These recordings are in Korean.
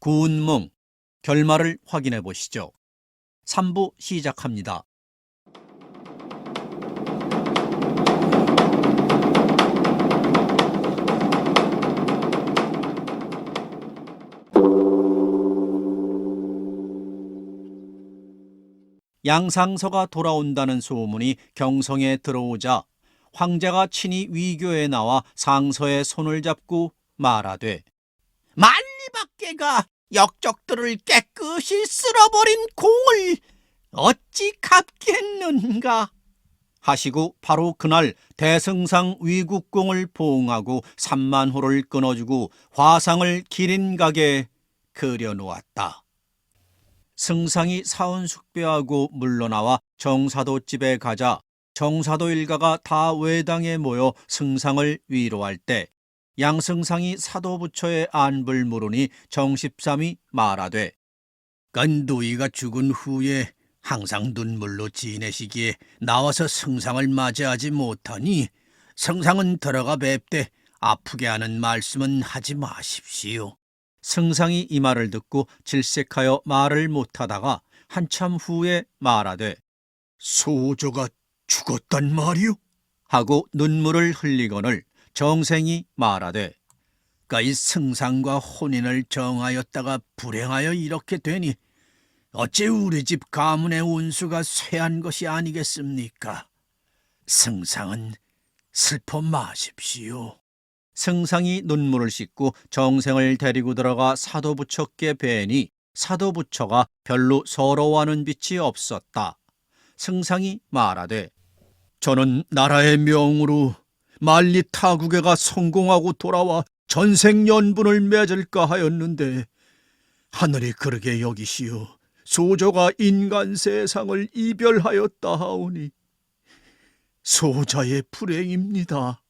구운몽, 결말을 확인해 보시죠. 3부 시작합니다. 양상서가 돌아온다는 소문이 경성에 들어오자 황제가 친히 위교에 나와 상서의 손을 잡고 말하되, 만리밖에가 역적들을 깨끗이 쓸어버린 공을 어찌 갚겠는가 하시고 바로 그날 대승상 위국공을 보응하고 3만호를 끊어주고 화상을 기린각에 그려놓았다. 승상이 사은숙배하고 물러나와 정사도집에 가자 정사도 일가가 다 외당에 모여 승상을 위로할 때 양승상이 사도부처의 안부를 물으니 정십삼이 말하되, 건두이가 죽은 후에 항상 눈물로 지내시기에 나와서 승상을 맞이하지 못하니 승상은 들어가 뵙되 아프게 하는 말씀은 하지 마십시오. 승상이 이 말을 듣고 질색하여 말을 못하다가 한참 후에 말하되, 소조가 죽었단 말이오? 하고 눈물을 흘리거늘 정생이 말하되, 이 승상과 혼인을 정하였다가 불행하여 이렇게 되니 어찌 우리 집 가문의 운수가 쇠한 것이 아니겠습니까? 승상은 슬퍼 마십시오. 승상이 눈물을 씻고 정생을 데리고 들어가 사도부처께 뵈니 사도부처가 별로 서러워하는 빛이 없었다. 승상이 말하되, 저는 나라의 명으로 만리 타국에가 성공하고 돌아와 전생연분을 맺을까 하였는데 하늘이 그러게 여기시오 소조가 인간 세상을 이별하였다 하오니 소자의 불행입니다.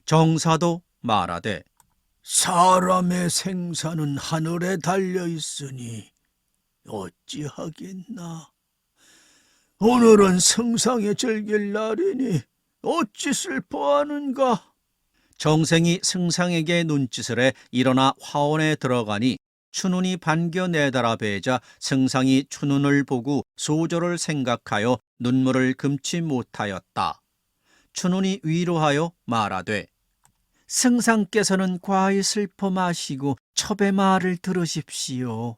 정사도 말하되, 사람의 생사는 하늘에 달려있으니 어찌하겠나. 오늘은 승상의 즐길 날이니 어찌 슬퍼하는가. 정생이 승상에게 눈짓을 해 일어나 화원에 들어가니 춘훈이 반겨 내달아 뵈자 승상이 춘훈을 보고 소조를 생각하여 눈물을 금치 못하였다. 춘훈이 위로하여 말하되, 승상께서는 과히 슬퍼 마시고 첩의 말을 들으십시오.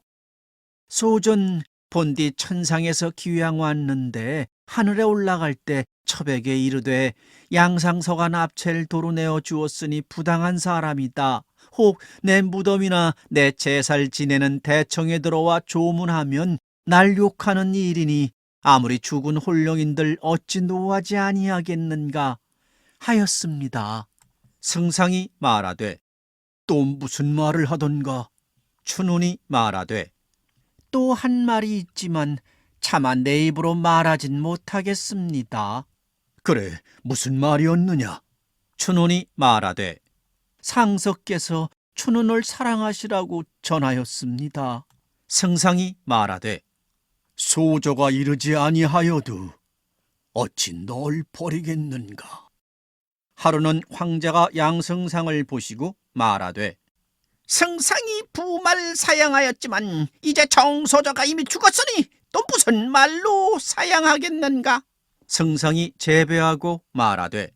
소존 본디 천상에서 기양 왔는데 하늘에 올라갈 때 첩에게 이르되, 양상서가 납체를 도로 내어 주었으니 부당한 사람이다. 혹 내 무덤이나 내 제살 지내는 대청에 들어와 조문하면 날 욕하는 일이니 아무리 죽은 홀령인들 어찌 노하지 아니하겠는가 하였습니다. 승상이 말하되, 또 무슨 말을 하던가. 춘훈이 말하되, 또 한 말이 있지만 차마 내 입으로 말하진 못하겠습니다. 그래, 무슨 말이었느냐? 춘훈이 말하되, 상서께서 춘훈을 사랑하시라고 전하였습니다. 승상이 말하되, 소조가 이르지 아니하여도 어찌 널 버리겠는가. 하루는 황제가 양승상을 보시고 말하되, 승상이 부말 사양하였지만 이제 정소조가 이미 죽었으니 또 무슨 말로 사양하겠는가. 승상이 제배하고 말하되,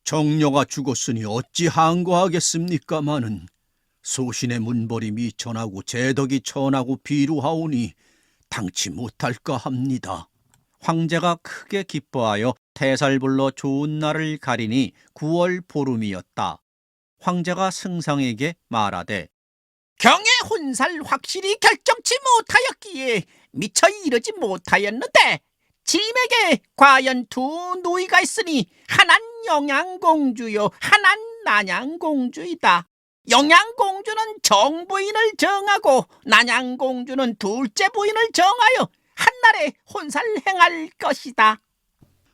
정녀가 죽었으니 어찌 항거하겠습니까마는 소신의 문벌임이 전하고 제덕이 천하고 비루하오니 당치 못할까 합니다. 황제가 크게 기뻐하여 태살 불러 좋은 날을 가리니 9월 보름이었다. 황제가 승상에게 말하되, 경의 혼살 확실히 결정치 못하였기에 미처 이르지 못하였는데 짐에게 과연 두 노이가 있으니 하나는 영양공주요 하나는 난양공주이다. 영양공주는 정부인을 정하고 난양공주는 둘째 부인을 정하여 한날에 혼살 행할 것이다.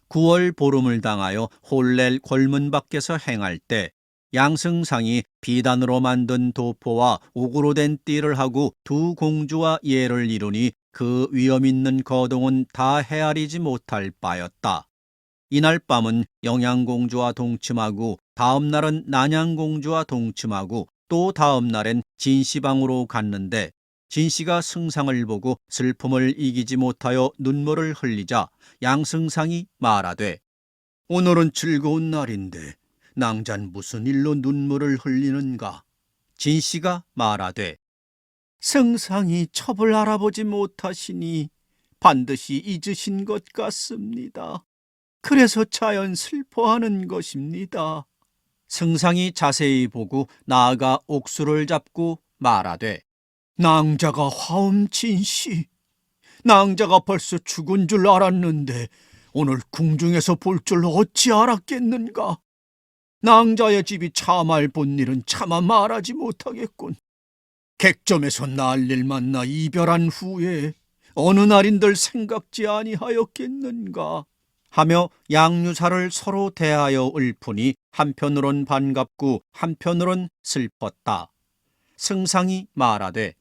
9월 보름을 당하여 홀렐 골문 밖에서 행할 때 양승상이 비단으로 만든 도포와 옥으로 된 띠를 하고 두 공주와 예를 이루니 그 위엄 있는 거동은 다 헤아리지 못할 바였다. 이날 밤은 영양공주와 동침하고 다음 날은 난양공주와 동침하고 또 다음 날엔 진시방으로 갔는데 진씨가 승상을 보고 슬픔을 이기지 못하여 눈물을 흘리자 양승상이 말하되 오늘은 즐거운 날인데 낭잔 무슨 일로 눈물을 흘리는가? 진씨가 말하되 승상이 첩을 알아보지 못하시니 반드시 잊으신 것 같습니다. 그래서 자연 슬퍼하는 것입니다. 승상이 자세히 보고 나아가 옥수를 잡고 말하되 낭자가 화엄 진씨, 낭자가 벌써 죽은 줄 알았는데 오늘 궁중에서 볼 줄 어찌 알았겠는가? 낭자의 집이 참할 본 일은 차마 말하지 못하겠군. 객점에서 난리를 만나 이별한 후에 어느 날인들 생각지 아니하였겠는가? 하며 양유사를 서로 대하여 읊으니 한편으론 반갑고 한편으론 슬펐다. 승상이 말하되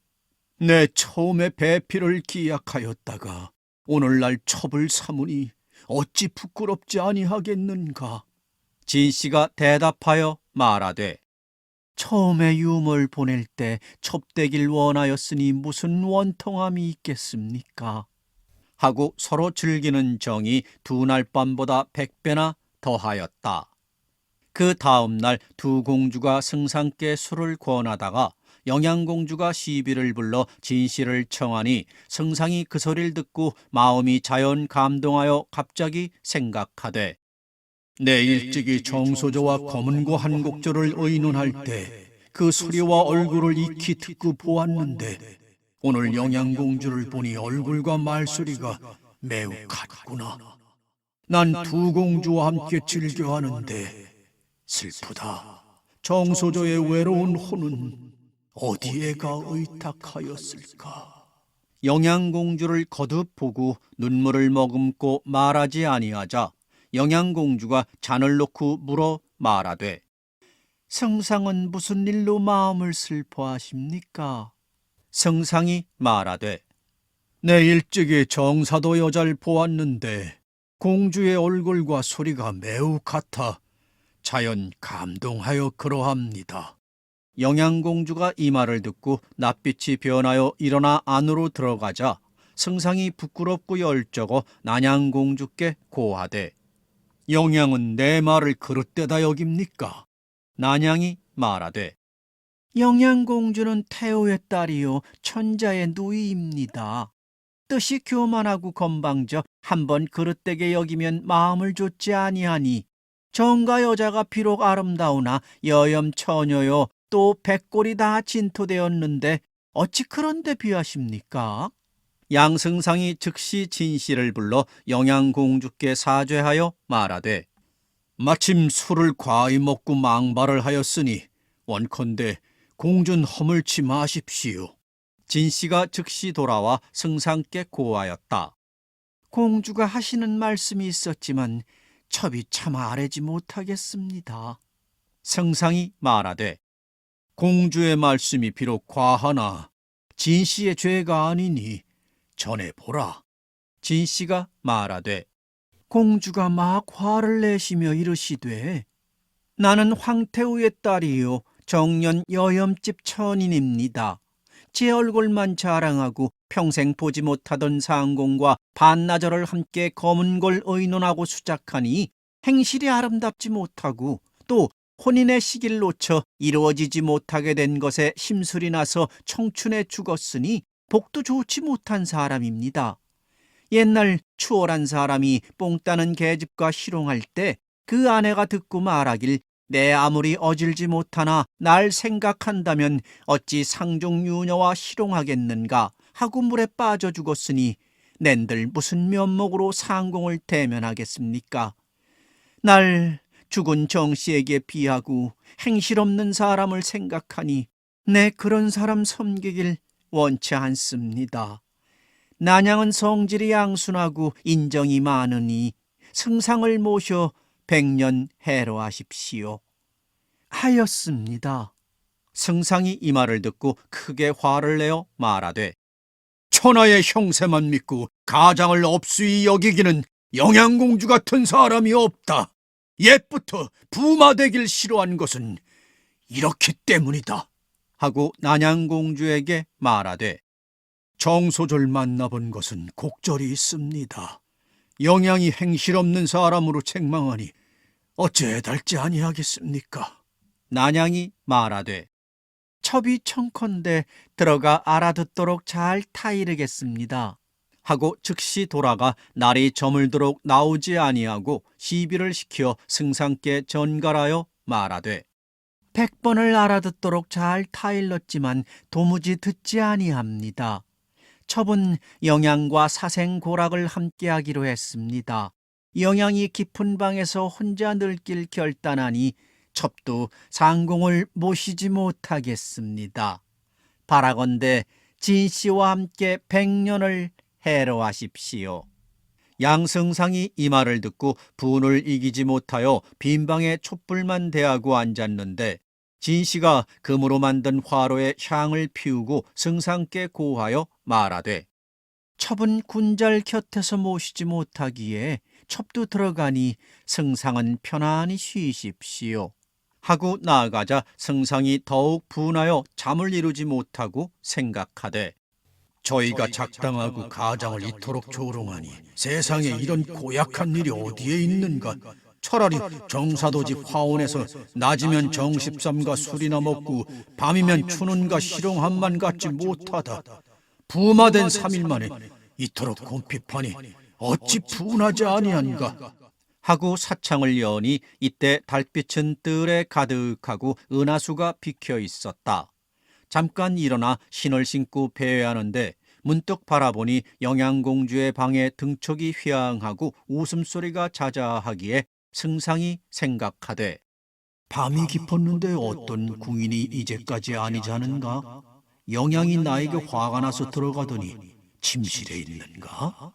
내 처음에 배필을 기약하였다가 오늘날 첩을 삼으니 어찌 부끄럽지 아니하겠는가? 진씨가 대답하여 말하되 처음에 유물 보낼 때 첩되길 원하였으니 무슨 원통함이 있겠습니까? 하고 서로 즐기는 정이 두 날 밤보다 100배나 더하였다. 그 다음 날 두 공주가 승상께 술을 권하다가 영양공주가 시비를 불러 진씨를 청하니 승상이 그 소리를 듣고 마음이 자연 감동하여 갑자기 생각하되 내 일찍이 정소조와 검은고 한곡조를 의논할 때 그 소리와 얼굴을 익히 듣고 보았는데 오늘 영양공주를 보니 얼굴과 말소리가 매우 같구나. 난 두 공주와 함께 즐겨하는데 슬프다. 정소조의 외로운 혼은 어디에가 의탁하였을까? 영양공주를 거듭 보고 눈물을 머금고 말하지 아니하자 영양공주가 잔을 놓고 물어 말하되 승상은 무슨 일로 마음을 슬퍼하십니까? 승상이 말하되 내 일찍이 정사도 여자를 보았는데 공주의 얼굴과 소리가 매우 같아 자연 감동하여 그러합니다. 영양공주가 이 말을 듣고 낯빛이 변하여 일어나 안으로 들어가자 승상이 부끄럽고 열적어 난양공주께 고하되 영양은 내 말을 그릇되다 여깁니까? 난양이 말하되 영양공주는 태호의 딸이요 천자의 누이입니다. 뜻이 교만하고 건방져 한번 그릇되게 여기면 마음을 좇지 아니하니 정가 여자가 비록 아름다우나 여염 처녀요 또 백골이 다 진토되었는데 어찌 그런데 비하십니까? 양승상이 즉시 진씨를 불러 영양공주께 사죄하여 말하되 마침 술을 과히 먹고 망발을 하였으니 원컨대 공주는 허물지 마십시오. 진씨가 즉시 돌아와 승상께 고하였다. 공주가 하시는 말씀이 있었지만 첩이 차마 아뢰지 못하겠습니다. 승상이 말하되 공주의 말씀이 비록 과하나 진씨의 죄가 아니니 전해보라. 진씨가 말하되 공주가 막 화를 내시며 이르시되 나는 황태우의 딸이요 정년 여염집 천인입니다. 제 얼굴만 자랑하고 평생 보지 못하던 상공과 반나절을 함께 검은골 의논하고 수작하니 행실이 아름답지 못하고 또 혼인의 시기를 놓쳐 이루어지지 못하게 된 것에 심술이 나서 청춘에 죽었으니 복도 좋지 못한 사람입니다. 옛날 추월한 사람이 뽕 따는 계집과 희롱할 때 그 아내가 듣고 말하길 내 아무리 어질지 못하나 날 생각한다면 어찌 상종유녀와 희롱하겠는가 하고 물에 빠져 죽었으니 낸들 무슨 면목으로 상공을 대면하겠습니까? 날 죽은 정씨에게 비하고 행실 없는 사람을 생각하니 내 그런 사람 섬기길 원치 않습니다. 난양은 성질이 양순하고 인정이 많으니 승상을 모셔 100년 해로하십시오. 하였습니다. 승상이 이 말을 듣고 크게 화를 내어 말하되 천하의 형세만 믿고 가장을 업수히 여기기는 영양공주 같은 사람이 없다. 옛부터 부마되길 싫어한 것은 이렇기 때문이다. 하고 난양공주에게 말하되 정소조를 만나본 것은 곡절이 있습니다. 영양이 행실 없는 사람으로 책망하니 어찌 해달지 아니하겠습니까? 난양이 말하되 첩이 청컨대 들어가 알아듣도록 잘 타이르겠습니다 하고 즉시 돌아가 날이 저물도록 나오지 아니하고 시비를 시켜 승상께 전갈하여 말하되 100번을 알아듣도록 잘 타일렀지만 도무지 듣지 아니합니다. 첩은 영양과 사생고락을 함께하기로 했습니다. 영양이 깊은 방에서 혼자 늙길 결단하니 첩도 상공을 모시지 못하겠습니다. 바라건대 진씨와 함께 100년을 해로하십시오. 양승상이 이 말을 듣고 분을 이기지 못하여 빈방에 촛불만 대하고 앉았는데 진씨가 금으로 만든 화로에 향을 피우고 승상께 고하여 말하되 첩은 군잘 곁에서 모시지 못하기에 첩도 들어가니 승상은 편안히 쉬십시오 하고 나아가자 승상이 더욱 분하여 잠을 이루지 못하고 생각하되 저희가 작당하고 가장을 이토록 조롱하니 세상에 이런 고약한 일이 어디에 있는가? 차라리 정사도집 화원에서 낮이면 정십삼가 술이나 먹고 밤이면 춘운과 실용함만 갖지 못하다. 부마된 3일 만에 이토록 곰핍하니 어찌 분하지 아니한가? 하고 사창을 여니 이때 달빛은 뜰에 가득하고 은하수가 비켜 있었다. 잠깐 일어나 신을 신고 배회하는데 문득 바라보니 영양공주의 방에 등촉이 휘황하고 웃음소리가 자자하기에 승상이 생각하되 밤이 깊었는데 어떤 궁인이 이제까지 아니자는가? 영양이 나에게 화가 나서 들어가더니 침실에 있는가?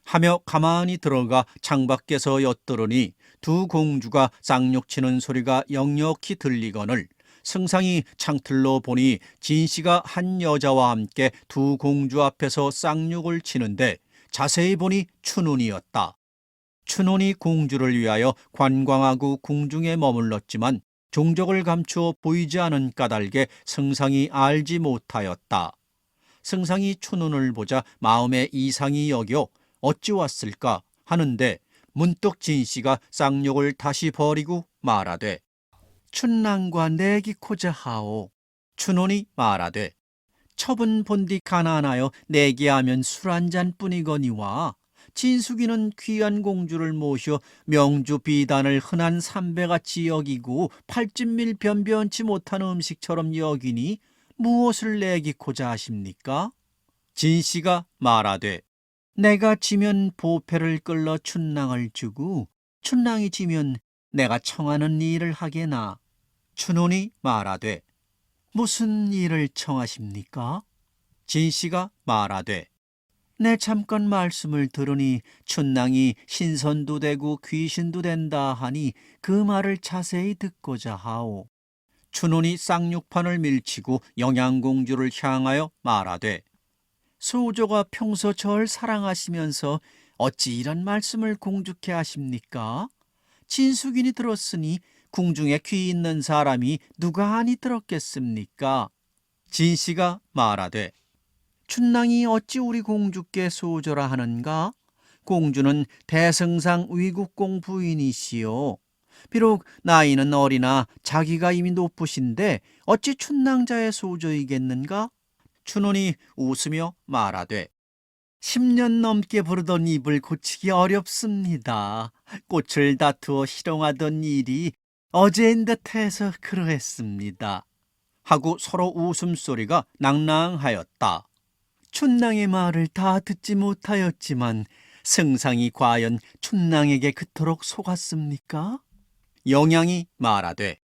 하며 가만히 들어가 창밖에서 엿들으니 두 공주가 쌍욕치는 소리가 역력히 들리거늘 승상이 창틀로 보니 진씨가 한 여자와 함께 두 공주 앞에서 쌍욕을 치는데 자세히 보니 춘운이었다. 춘운이 공주를 위하여 관광하고 궁중에 머물렀지만 종적을 감추어 보이지 않은 까닭에 승상이 알지 못하였다. 승상이 춘운을 보자 마음에 이상이 여겨 어찌 왔을까 하는데 문득 진씨가 쌍욕을 다시 버리고 말하되 춘랑과 내기코자 하오. 춘운이 말하되 첩은 본디 가난하여 내기하면 술 한 잔뿐이거니와 진숙이는 귀한 공주를 모셔 명주 비단을 흔한 삼배같이 여기고 팔진밀 변변치 못한 음식처럼 여기니 무엇을 내기코자 하십니까? 진씨가 말하되 내가 지면 보패를 끌러 춘랑을 주고 춘랑이 지면 내가 청하는 일을 하게나. 춘운이 말하되 무슨 일을 청하십니까? 진씨가 말하되 내 잠깐 말씀을 들으니 춘랑이 신선도 되고 귀신도 된다 하니 그 말을 자세히 듣고자 하오. 춘운이 쌍욕판을 밀치고 영양공주를 향하여 말하되 소조가 평소 절 사랑하시면서 어찌 이런 말씀을 공주께 하십니까? 진숙인이 들었으니 궁중에 귀 있는 사람이 누가 아니 들었겠습니까? 진씨가 말하되 춘랑이 어찌 우리 공주께 소조라 하는가? 공주는 대승상 위국공 부인이시오. 비록 나이는 어리나 자기가 이미 높으신데 어찌 춘랑자의 소조이겠는가? 춘운이 웃으며 말하되 10년 넘게 부르던 입을 고치기 어렵습니다. 꽃을 다투어 희롱하던 일이 어제인 듯해서 그러했습니다. 하고 서로 웃음소리가 낭낭하였다. 춘랑의 말을 다 듣지 못하였지만 승상이 과연 춘랑에게 그토록 속았습니까? 영양이 말하되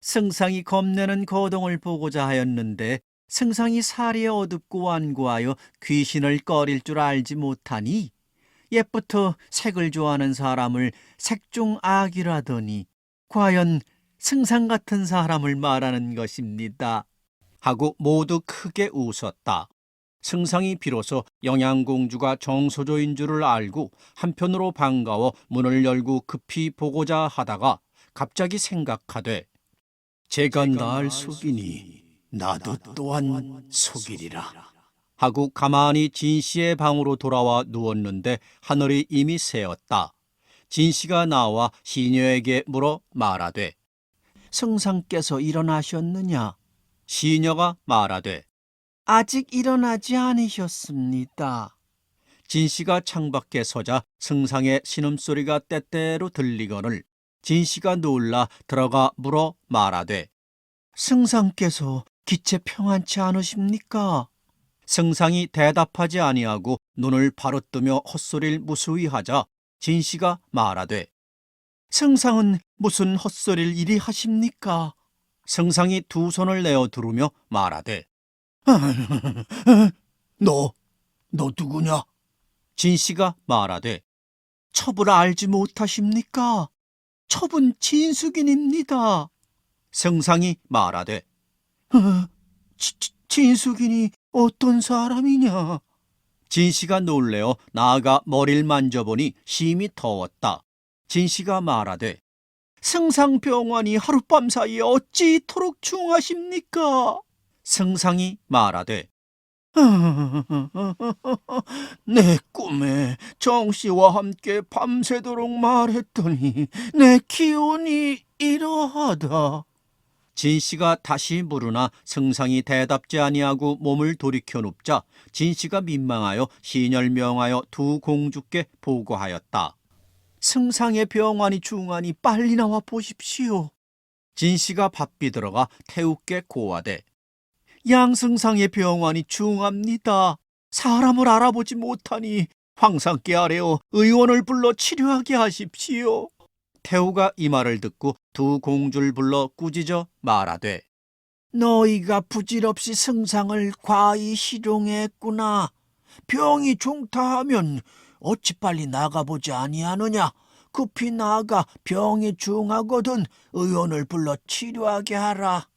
승상이 겁내는 거동을 보고자 하였는데 승상이 사리에 어둡고 완고하여 귀신을 꺼릴 줄 알지 못하니 옛부터 색을 좋아하는 사람을 색중 악이라더니 과연 승상 같은 사람을 말하는 것입니다. 하고 모두 크게 웃었다. 승상이 비로소 영양공주가 정소조인 줄을 알고 한편으로 반가워 문을 열고 급히 보고자 하다가 갑자기 생각하되 제가 날 속이니 나도 또한 속이리라 하고 가만히 진씨의 방으로 돌아와 누웠는데 하늘이 이미 새었다. 진씨가 나와 시녀에게 물어 말하되 승상께서 일어나셨느냐? 시녀가 말하되 아직 일어나지 않으셨습니다. 진씨가 창밖에 서자 승상의 신음소리가 때때로 들리거늘 진씨가 놀라 들어가 물어 말하되 승상께서 기체 평안치 않으십니까? 승상이 대답하지 아니하고 눈을 바로 뜨며 헛소리를 무수히 하자 진씨가 말하되 승상은 무슨 헛소리를 이리 하십니까? 승상이 두 손을 내어 두르며 말하되 너 누구냐? 진씨가 말하되 첩을 알지 못하십니까? 첩은 진숙인입니다. 승상이 말하되 진숙인이 어떤 사람이냐? 진씨가 놀래어 나아가 머리를 만져보니 심이 더웠다. 진씨가 말하되 승상병환이 하룻밤 사이에 어찌 이토록 중하십니까? 승상이 말하되 내 꿈에 정씨와 함께 밤새도록 말했더니 내 기운이 이러하다. 진씨가 다시 물으나 승상이 대답지 아니하고 몸을 돌이켜 눕자 진씨가 민망하여 시녀를 명하여 두 공주께 보고하였다. 승상의 병환이 중하니 빨리 나와 보십시오. 진씨가 바삐 들어가 태우께 고하되 양승상의 병환이 중합니다. 사람을 알아보지 못하니 황상께 아뢰어 의원을 불러 치료하게 하십시오. 태우가 이 말을 듣고 두 공주를 불러 꾸짖어 말하되 너희가 부질없이 승상을 과히 희롱했구나. 병이 중타하면 어찌 빨리 나가보지 아니하느냐. 급히 나가 병이 중하거든 의원을 불러 치료하게 하라.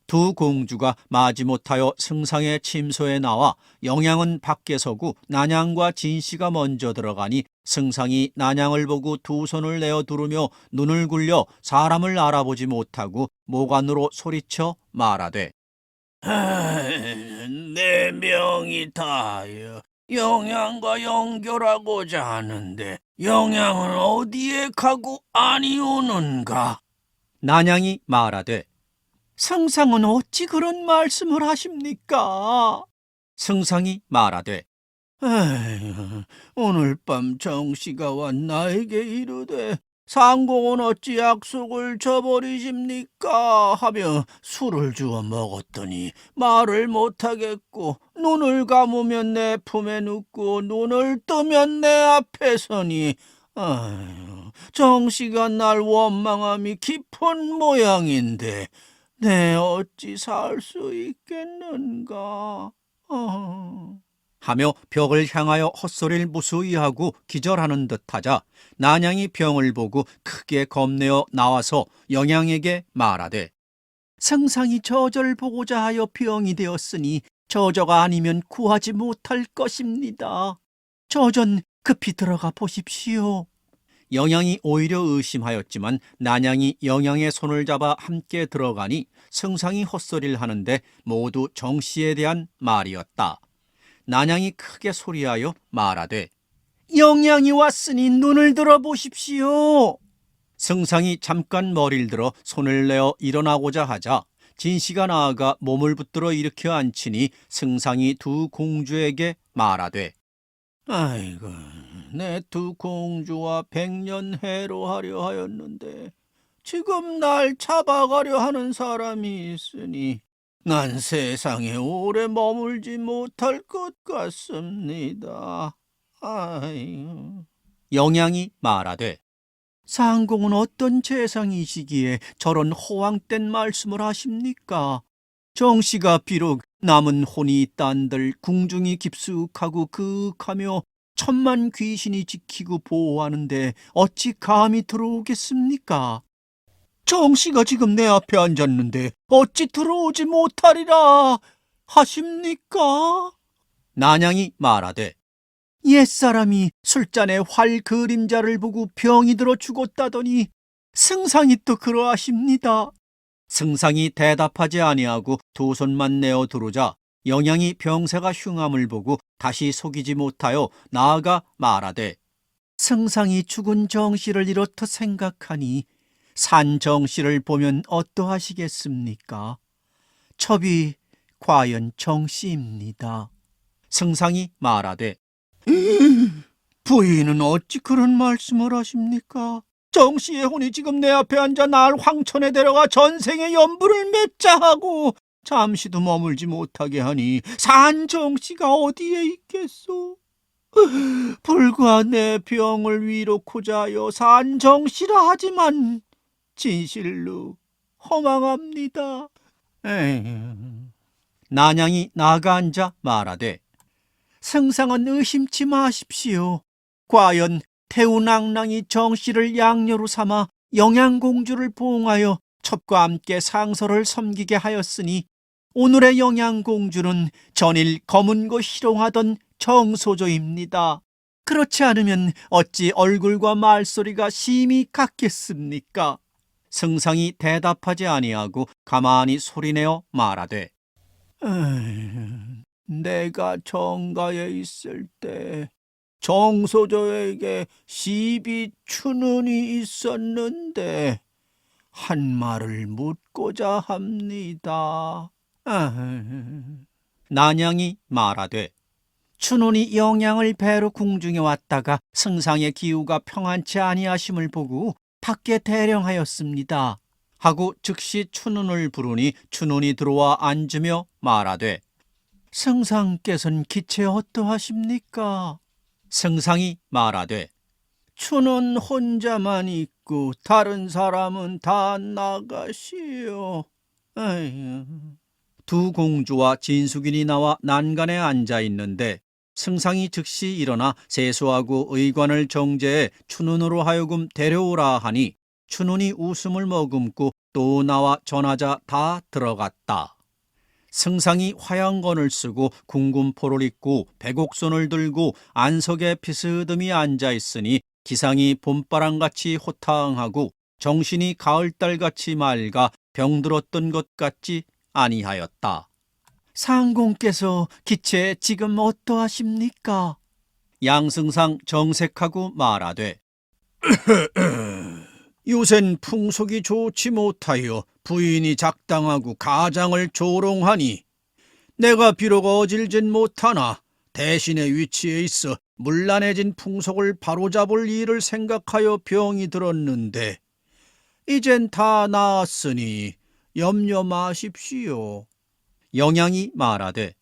두 공주가 마지못하여 승상의 침소에 나와 영양은 밖에 서고 난양과 진씨가 먼저 들어가니 승상이 난양을 보고 두 손을 내어 두르며 눈을 굴려 사람을 알아보지 못하고 모관으로 소리쳐 말하되 내 명이 다하여 영양과 연결하고자 하는데 영양은 어디에 가고 아니오는가? 난양이 말하되 승상은 어찌 그런 말씀을 하십니까? 승상이 말하되 오늘 밤 정씨가 와 나에게 이르되 상공은 어찌 약속을 저버리십니까? 하며 술을 주어 먹었더니 말을 못하겠고 눈을 감으면 내 품에 눕고 눈을 뜨면 내 앞에 서니 정씨가 날 원망함이 깊은 모양인데 내 어찌 살 수 있겠는가? 하며 벽을 향하여 헛소리를 무수히 하고 기절하는 듯하자 난양이 병을 보고 크게 겁내어 나와서 영양에게 말하되 승상이 저절 보고자 하여 병이 되었으니 저저가 아니면 구하지 못할 것입니다. 저전 급히 들어가 보십시오. 영양이 오히려 의심하였지만 난양이 영양의 손을 잡아 함께 들어가니 승상이 헛소리를 하는데 모두 정씨에 대한 말이었다. 난양이 크게 소리하여 말하되 영양이 왔으니 눈을 들어보십시오. 승상이 잠깐 머리를 들어 손을 내어 일어나고자 하자 진씨가 나아가 몸을 붙들어 일으켜 앉히니 승상이 두 공주에게 말하되 아이고 내 두 공주와 100년 해로하려 하였는데 지금 날 잡아가려 하는 사람이 있으니 난 세상에 오래 머물지 못할 것 같습니다. 아이고. 영양이 말하되 상공은 어떤 재상이시기에 저런 호황된 말씀을 하십니까? 정씨가 비록 남은 혼이 있단들 궁중이 깊숙하고 그윽하며 천만 귀신이 지키고 보호하는데 어찌 감히 들어오겠습니까? 정씨가 지금 내 앞에 앉았는데 어찌 들어오지 못하리라 하십니까? 난양이 말하되 옛사람이 술잔에 활 그림자를 보고 병이 들어 죽었다더니 승상이 또 그러하십니다. 승상이 대답하지 아니하고 두 손만 내어 두르자 영양이 병사가 흉함을 보고 다시 속이지 못하여 나아가 말하되 승상이 죽은 정씨를 이렇다 생각하니 산 정씨를 보면 어떠하시겠습니까? 첩이 과연 정씨입니다. 승상이 말하되 부인은 어찌 그런 말씀을 하십니까? 정씨의 혼이 지금 내 앞에 앉아 날 황천에 데려가 전생의 연분을 맺자 하고 잠시도 머물지 못하게 하니 산 정씨가 어디에 있겠소? 불과 내 병을 위로코자 하여 산 정씨라 하지만 진실로 허망합니다. 난양이 나가 앉아 말하되 승상은 의심치 마십시오. 과연 태우낭랑이 정씨를 양녀로 삼아 영양공주를 보응하여 첩과 함께 상서를 섬기게 하였으니 오늘의 영양공주는 전일 검은고 희롱하던 정소조입니다. 그렇지 않으면 어찌 얼굴과 말소리가 심히 같겠습니까? 승상이 대답하지 아니하고 가만히 소리내어 말하되 내가 정가에 있을 때 정소조에게 시비 추는이 있었는데 한 말을 묻고자 합니다. 난양이 말하되 춘혼이 영양을 배로 궁중에 왔다가 승상의 기후가 평안치 아니하심을 보고 밖에 대령하였습니다. 하고 즉시 춘혼을 부르니 춘혼이 들어와 앉으며 말하되 승상께서는 기체 어떠하십니까? 승상이 말하되 춘혼 혼자만 있고 다른 사람은 다 나가시오. 두 공주와 진숙인이 나와 난간에 앉아 있는데 승상이 즉시 일어나 세수하고 의관을 정제해 춘혼으로 하여금 데려오라 하니 춘혼이 웃음을 머금고 또 나와 전하자 다 들어갔다. 승상이 화양건을 쓰고 궁금포를 입고 백옥손을 들고 안석에 비스듬히 앉아 있으니 기상이 봄바람같이 호탕하고 정신이 가을달같이 맑아 병들었던 것 같지 아니하였다. 상공께서 기체 지금 어떠하십니까? 양승상 정색하고 말하되 요샌 풍속이 좋지 못하여 부인이 작당하고 가장을 조롱하니 내가 비록 어질진 못하나 대신의 위치에 있어 문란해진 풍속을 바로잡을 일을 생각하여 병이 들었는데 이젠 다 나았으니 염려 마십시오. 영양이 말하되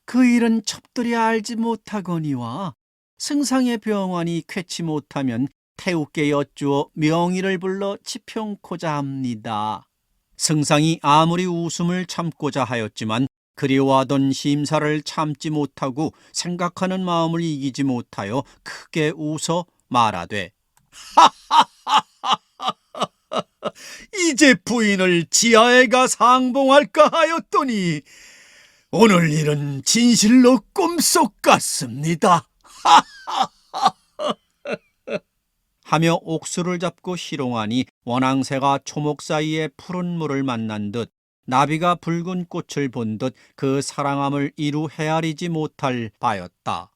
그 일은 첩들이 알지 못하거니와 승상의 병환이 쾌치 못하면 태우께 여쭈어 명의를 불러 치평코자 합니다. 승상이 아무리 웃음을 참고자 하였지만 그리워하던 심사를 참지 못하고 생각하는 마음을 이기지 못하여 크게 웃어 말하되 이제 부인을 지하에 가 상봉할까 하였더니 오늘 일은 진실로 꿈속 같습니다. 하며 옥수를 잡고 희롱하니 원앙새가 초목 사이에 푸른 물을 만난 듯 나비가 붉은 꽃을 본 듯 그 사랑함을 이루 헤아리지 못할 바였다.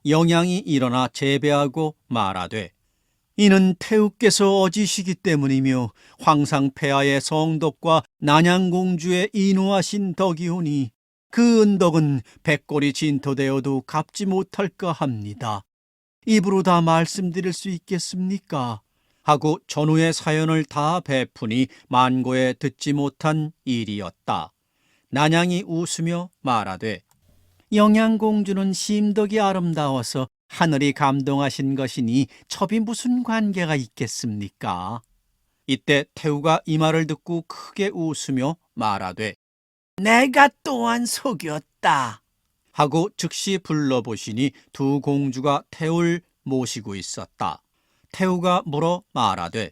영양이 일어나 제배하고 말하되 이는 태우께서 어지시기 때문이며 황상 폐하의 성덕과 난양공주의 인후하신 덕이오니 그 은덕은 백골이 진토되어도 갚지 못할까 합니다. 입으로 다 말씀드릴 수 있겠습니까? 하고 전후의 사연을 다 베푸니 만고에 듣지 못한 일이었다. 난양이 웃으며 말하되 영양공주는 심덕이 아름다워서 하늘이 감동하신 것이니 첩이 무슨 관계가 있겠습니까? 이때 태우가 이 말을 듣고 크게 웃으며 말하되 내가 또한 속였다. 하고 즉시 불러보시니 두 공주가 태우를 모시고 있었다. 태우가 물어 말하되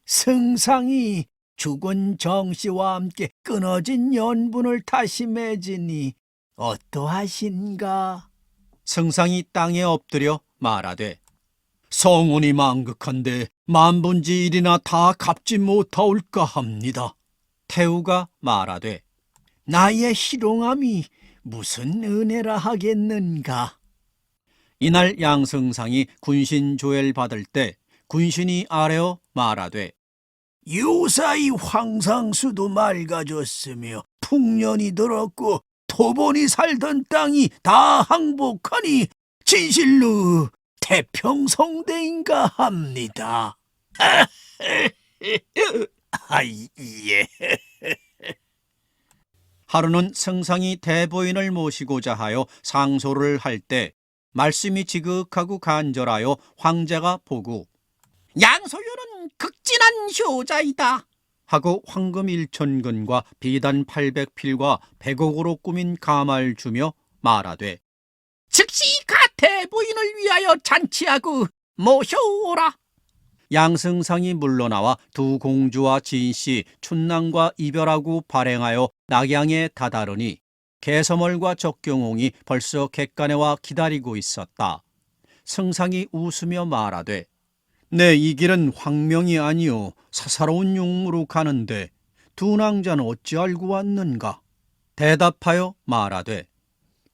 승상이 죽은 정씨와 함께 끊어진 연분을 다시 맺으니 어떠하신가? 승상이 땅에 엎드려 말하되 성운이 망극한데 만분지 일이나 다 갚지 못하올까 합니다. 태우가 말하되 나의 희롱함이 무슨 은혜라 하겠는가. 이날 양승상이 군신 조회를 받을 때 군신이 아뢰어 말하되 요사이 황상수도 맑아졌으며 풍년이 들었고 토본이 살던 땅이 다 항복하니 진실로 태평성대인가 합니다. 예. 하루는 승상이 대보인을 모시고자 하여 상소를 할 때 말씀이 지극하고 간절하여 황제가 보고 양소유는 극진한 효자이다 하고 황금 1,000근과 비단 800필과 100억으로 꾸민 가마를 주며 말하되 즉시 가 대보인을 위하여 잔치하고 모셔오라. 양승상이 물러나와 두 공주와 진씨 춘낭과 이별하고 발행하여 낙양에 다다르니 개서멀과 적경홍이 벌써 객간에 와 기다리고 있었다. 승상이 웃으며 말하되 내 이 길은 황명이 아니오 사사로운 용무로 가는데 두 낭자는 어찌 알고 왔는가. 대답하여 말하되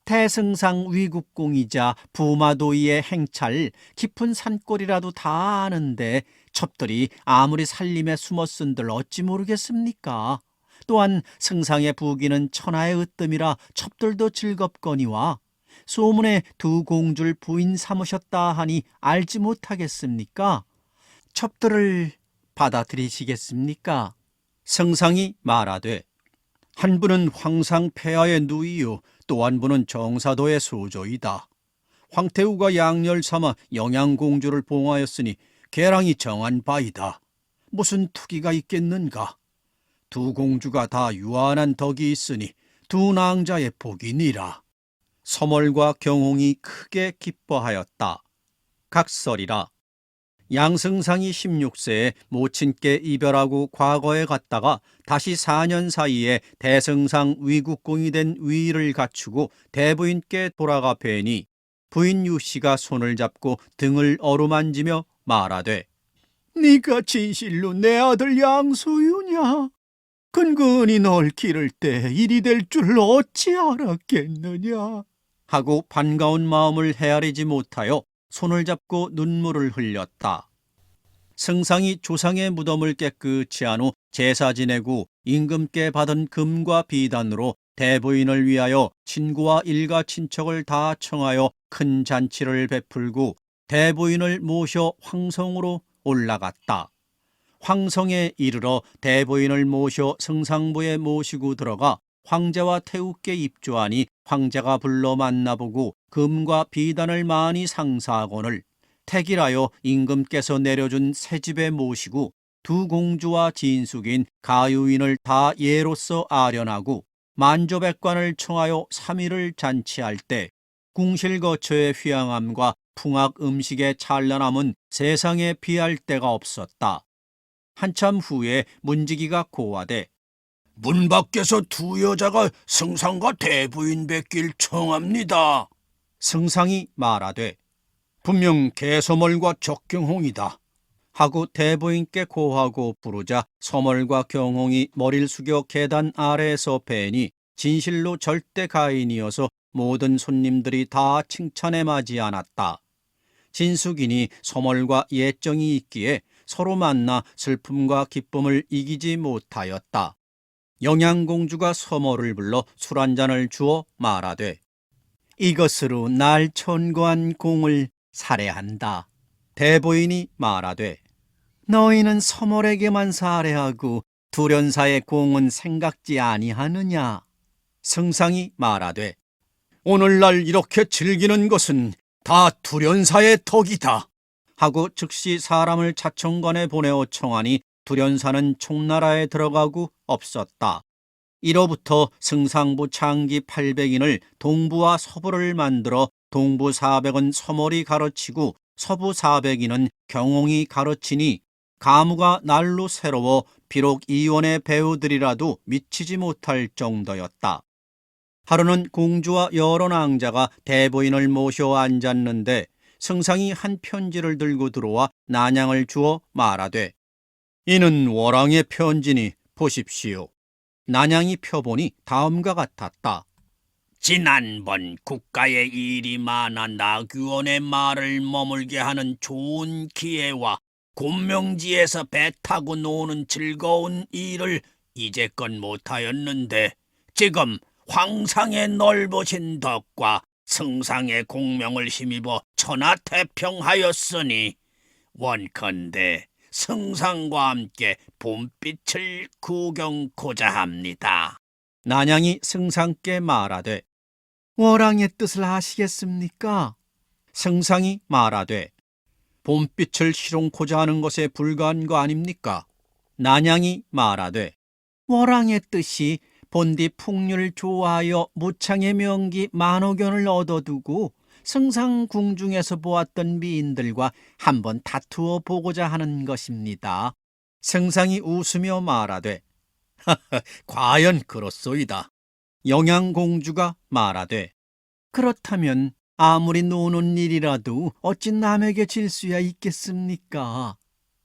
태승상 위국공이자 부마도이의 행차를 깊은 산골이라도 다 아는데 첩들이 아무리 산림에 숨었은들 어찌 모르겠습니까. 또한 승상의 부기는 천하의 으뜸이라 첩들도 즐겁거니와 소문에 두 공주를 부인 삼으셨다 하니 알지 못하겠습니까? 첩들을 받아들이시겠습니까? 승상이 말하되 한 분은 황상 폐하의 누이요 또 한 분은 정사도의 소조이다. 황태우가 양렬 삼아 영양공주를 봉하였으니 계랑이 정한 바이다. 무슨 투기가 있겠는가. 두 공주가 다 유한한 덕이 있으니 두 낭자의 복이니라. 서멀과 경홍이 크게 기뻐하였다. 각설이라. 양승상이 16세에 모친께 이별하고 과거에 갔다가 다시 4년 사이에 대승상 위국공이 된 위를 갖추고 대부인께 돌아가 뵈니 부인 유씨가 손을 잡고 등을 어루만지며 말하되 네가 진실로 내 아들 양소유냐? 근근히 널 기를 때 일이 될 줄 어찌 알았겠느냐 하고 반가운 마음을 헤아리지 못하여 손을 잡고 눈물을 흘렸다. 승상이 조상의 무덤을 깨끗이 한 후 제사 지내고 임금께 받은 금과 비단으로 대부인을 위하여 친구와 일가 친척을 다 청하여 큰 잔치를 베풀고 대부인을 모셔 황성으로 올라갔다. 황성에 이르러 대부인을 모셔 승상부에 모시고 들어가 황제와 태우께 입조하니 황제가 불러 만나보고 금과 비단을 많이 상사하거늘 택일하여 임금께서 내려준 새집에 모시고 두 공주와 진숙인 가유인을 다 예로서 아련하고 만조백관을 청하여 3일을 잔치할 때 궁실 거처의 휘황함과 풍악 음식의 찬란함은 세상에 비할 데가 없었다. 한참 후에 문지기가 고하되 문 밖에서 두 여자가 승상과 대부인 뵙길 청합니다. 승상이 말하되 분명 개서멀과 적경홍이다 하고 대부인께 고하고 부르자 서멀과 경홍이 머리를 숙여 계단 아래에서 뵈니 진실로 절대 가인이어서 모든 손님들이 다 칭찬에 마지 않았다. 진숙이니 서멀과 예정이 있기에 서로 만나 슬픔과 기쁨을 이기지 못하였다. 영양공주가 서멀을 불러 술 한 잔을 주어 말하되 이것으로 날 천거한 공을 살해한다. 대부인이 말하되 너희는 서멀에게만 살해하고 두련사의 공은 생각지 아니하느냐. 승상이 말하되 오늘날 이렇게 즐기는 것은 다 두련사의 덕이다 하고 즉시 사람을 차청관에 보내어 청하니 두련사는 총나라에 들어가고 없었다. 이로부터 승상부 창기 800인을 동부와 서부를 만들어 동부 400은 서멀이 가르치고 서부 400인은 경홍이 가르치니 가무가 날로 새로워 비록 이원의 배우들이라도 미치지 못할 정도였다. 하루는 공주와 여러 낭자가 대부인을 모셔 앉았는데 승상이 한 편지를 들고 들어와 난양을 주어 말하되 이는 월왕의 편지니 보십시오. 난양이 펴보니 다음과 같았다. 지난번 국가의 일이 많아 나귀원의 말을 머물게 하는 좋은 기회와 곤명지에서 배 타고 노는 즐거운 일을 이제껏 못하였는데 지금 황상의 넓으신 덕과 승상의 공명을 힘입어 천하태평하였으니 원컨대 승상과 함께 봄빛을 구경코자 합니다. 난양이 승상께 말하되 월왕의 뜻을 아시겠습니까? 승상이 말하되 봄빛을 실용코자 하는 것에 불과한 거 아닙니까? 난양이 말하되 월왕의 뜻이 본디 풍류를 좋아하여 무창의 명기 만호견을 얻어두고 승상 궁중에서 보았던 미인들과 한번 다투어 보고자 하는 것입니다. 승상이 웃으며 말하되 과연 그렇소이다. 영양공주가 말하되 그렇다면 아무리 노는 일이라도 어찌 남에게 질 수야 있겠습니까?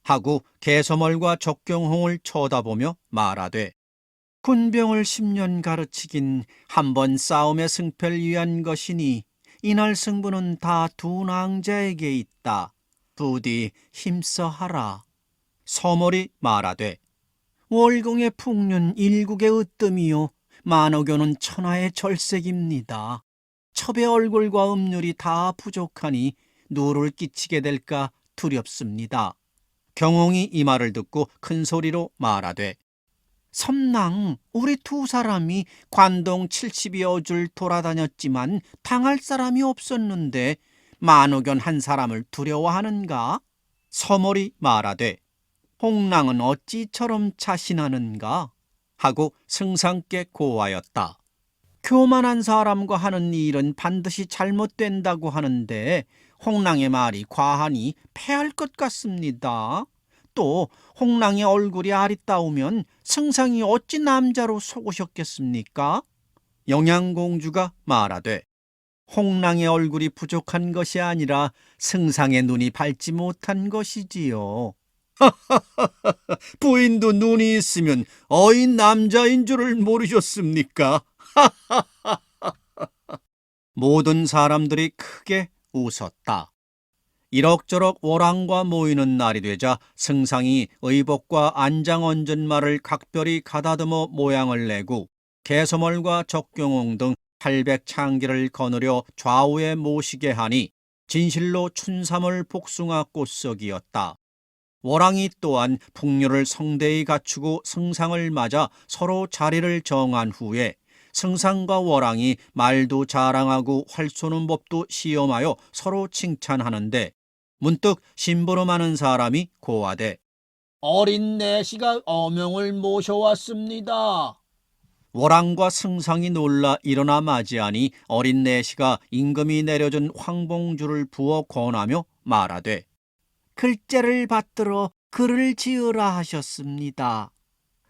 하고 개소멀과 적경홍을 쳐다보며 말하되 군병을 10년 가르치긴 한 번 싸움의 승패를 위한 것이니 이날 승부는 다 두 낭자에게 있다. 부디 힘써 하라. 서멀이 말하되 월궁의 풍륜 일국의 으뜸이요 만호교는 천하의 절색입니다. 첩의 얼굴과 음률이 다 부족하니 누를 끼치게 될까 두렵습니다. 경홍이 이 말을 듣고 큰 소리로 말하되 섬랑 우리 두 사람이 관동 70여 줄 돌아다녔지만 당할 사람이 없었는데 만호견 한 사람을 두려워하는가? 서멀이 말하되 홍랑은 어찌처럼 자신하는가? 하고 승상께 고하였다. 교만한 사람과 하는 일은 반드시 잘못된다고 하는데 홍랑의 말이 과하니 패할 것 같습니다. 또 홍랑의 얼굴이 아리따우면 승상이 어찌 남자로 속으셨겠습니까? 영양공주가 말하되 홍랑의 얼굴이 부족한 것이 아니라 승상의 눈이 밝지 못한 것이지요. 부인도 눈이 있으면 어인 남자인 줄을 모르셨습니까? 모든 사람들이 크게 웃었다. 이럭저럭 월왕과 모이는 날이 되자 승상이 의복과 안장언전말을 각별히 가다듬어 모양을 내고 개소멀과 적경홍 등 800창기를 거느려 좌우에 모시게 하니 진실로 춘삼월 복숭아 꽃석이었다. 월왕이 또한 풍류를 성대히 갖추고 승상을 맞아 서로 자리를 정한 후에 승상과 월왕이 말도 자랑하고 활 쏘는 법도 시험하여 서로 칭찬하는데 문득 심부름하는 사람이 고하되 어린 내시가 어명을 모셔왔습니다. 월왕과 승상이 놀라 일어나 맞이하니 어린 내시가 임금이 내려준 황봉주를 부어 권하며 말하되 글자를 받들어 글을 지으라 하셨습니다.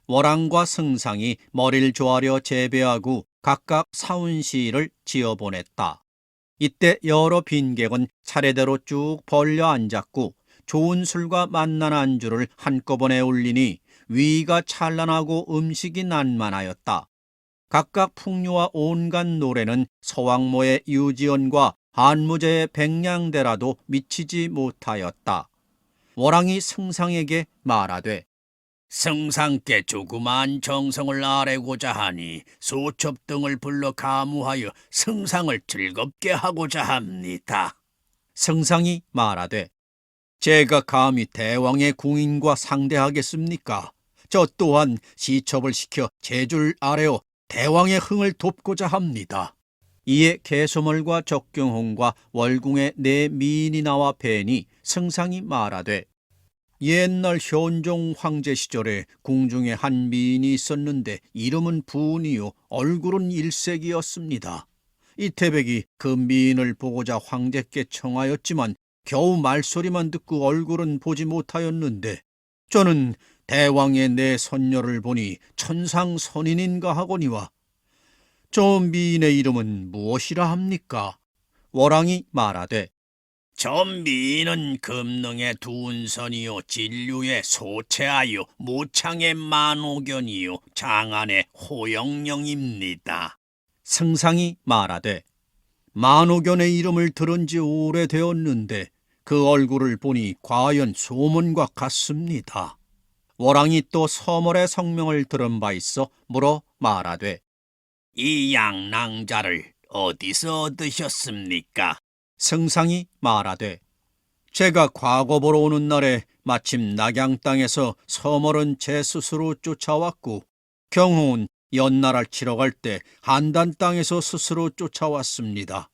월왕과 승상이 머리를 조아려 재배하고 각각 사운시를 지어보냈다. 이때 여러 빈객은 차례대로 쭉 벌려 앉았고 좋은 술과 맛난 안주를 한꺼번에 올리니 위가 찬란하고 음식이 난만하였다. 각각 풍류와 온갖 노래는 서왕모의 유지언과 한무제의 백냥대라도 미치지 못하였다. 월왕이 승상에게 말하되 승상께 조그마한 정성을 아뢰고자 하니 소첩 등을 불러 가무하여 승상을 즐겁게 하고자 합니다. 승상이 말하되 제가 감히 대왕의 궁인과 상대하겠습니까? 저 또한 시첩을 시켜 제줄 아래어 대왕의 흥을 돕고자 합니다. 이에 개소멀과 적경홍과 월궁의 네 미인이 나와 뵈니 승상이 말하되 옛날 현종 황제 시절에 궁중에 한 미인이 있었는데 이름은 부은이요 얼굴은 일색이었습니다. 이 태백이 그 미인을 보고자 황제께 청하였지만 겨우 말소리만 듣고 얼굴은 보지 못하였는데 저는 대왕의 내 선녀를 보니 천상선인인가 하거니와 저 미인의 이름은 무엇이라 합니까? 월왕이 말하되 저 미인은 금능의 두운선이요 진류의 소채하여 무창의 만호견이요 장안의 호영령입니다. 승상이 말하되 만옥연의 이름을 들은 지 오래되었는데 그 얼굴을 보니 과연 소문과 같습니다. 월왕이 또 서멀의 성명을 들은 바 있어 물어 말하되 이 양낭자를 어디서 얻으셨습니까? 승상이 말하되 제가 과거 보러 오는 날에 마침 낙양 땅에서 서멀은 제 스스로 쫓아왔고 경호는 연나라를 치러 갈 때 한단 땅에서 스스로 쫓아왔습니다.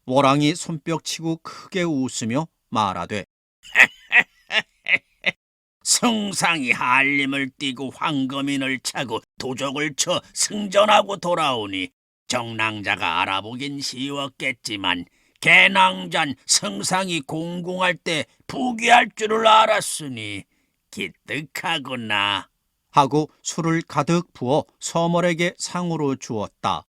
월왕이 손뼉치고 크게 웃으며 말하되 승상이 한림을 띠고 황금인을 차고 도적을 쳐 승전하고 돌아오니 정낭자가 알아보긴 쉬웠겠지만 개낭잔 승상이 공공할 때 부귀할 줄을 알았으니 기특하구나 하고 술을 가득 부어 서멀에게 상으로 주었다.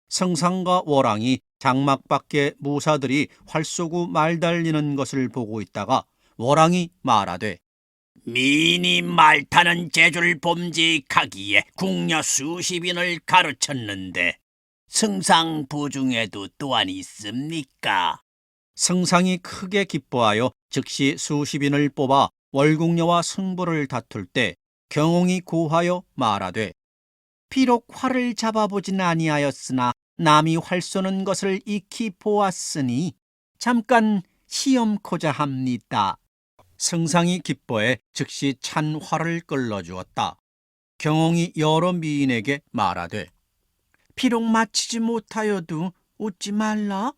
승상과 월왕이 장막 밖에 무사들이 활 쏘고 말 달리는 것을 보고 있다가 월왕이 말하되 미인이 말 타는 재주를 범직하기에 궁녀 수십인을 가르쳤는데 승상 부중에도 또한 있습니까? 승상이 크게 기뻐하여 즉시 수십인을 뽑아 월궁녀와 승부를 다툴 때 경홍이 고하여 말하되 비록 활을 잡아보진 아니하였으나 남이 활 쏘는 것을 익히 보았으니 잠깐 시험코자 합니다. 승상이 기뻐해 즉시 찬 활을 끌어주었다. 경홍이 여러 미인에게 말하되 비록 마치지 못하여도 웃지 말라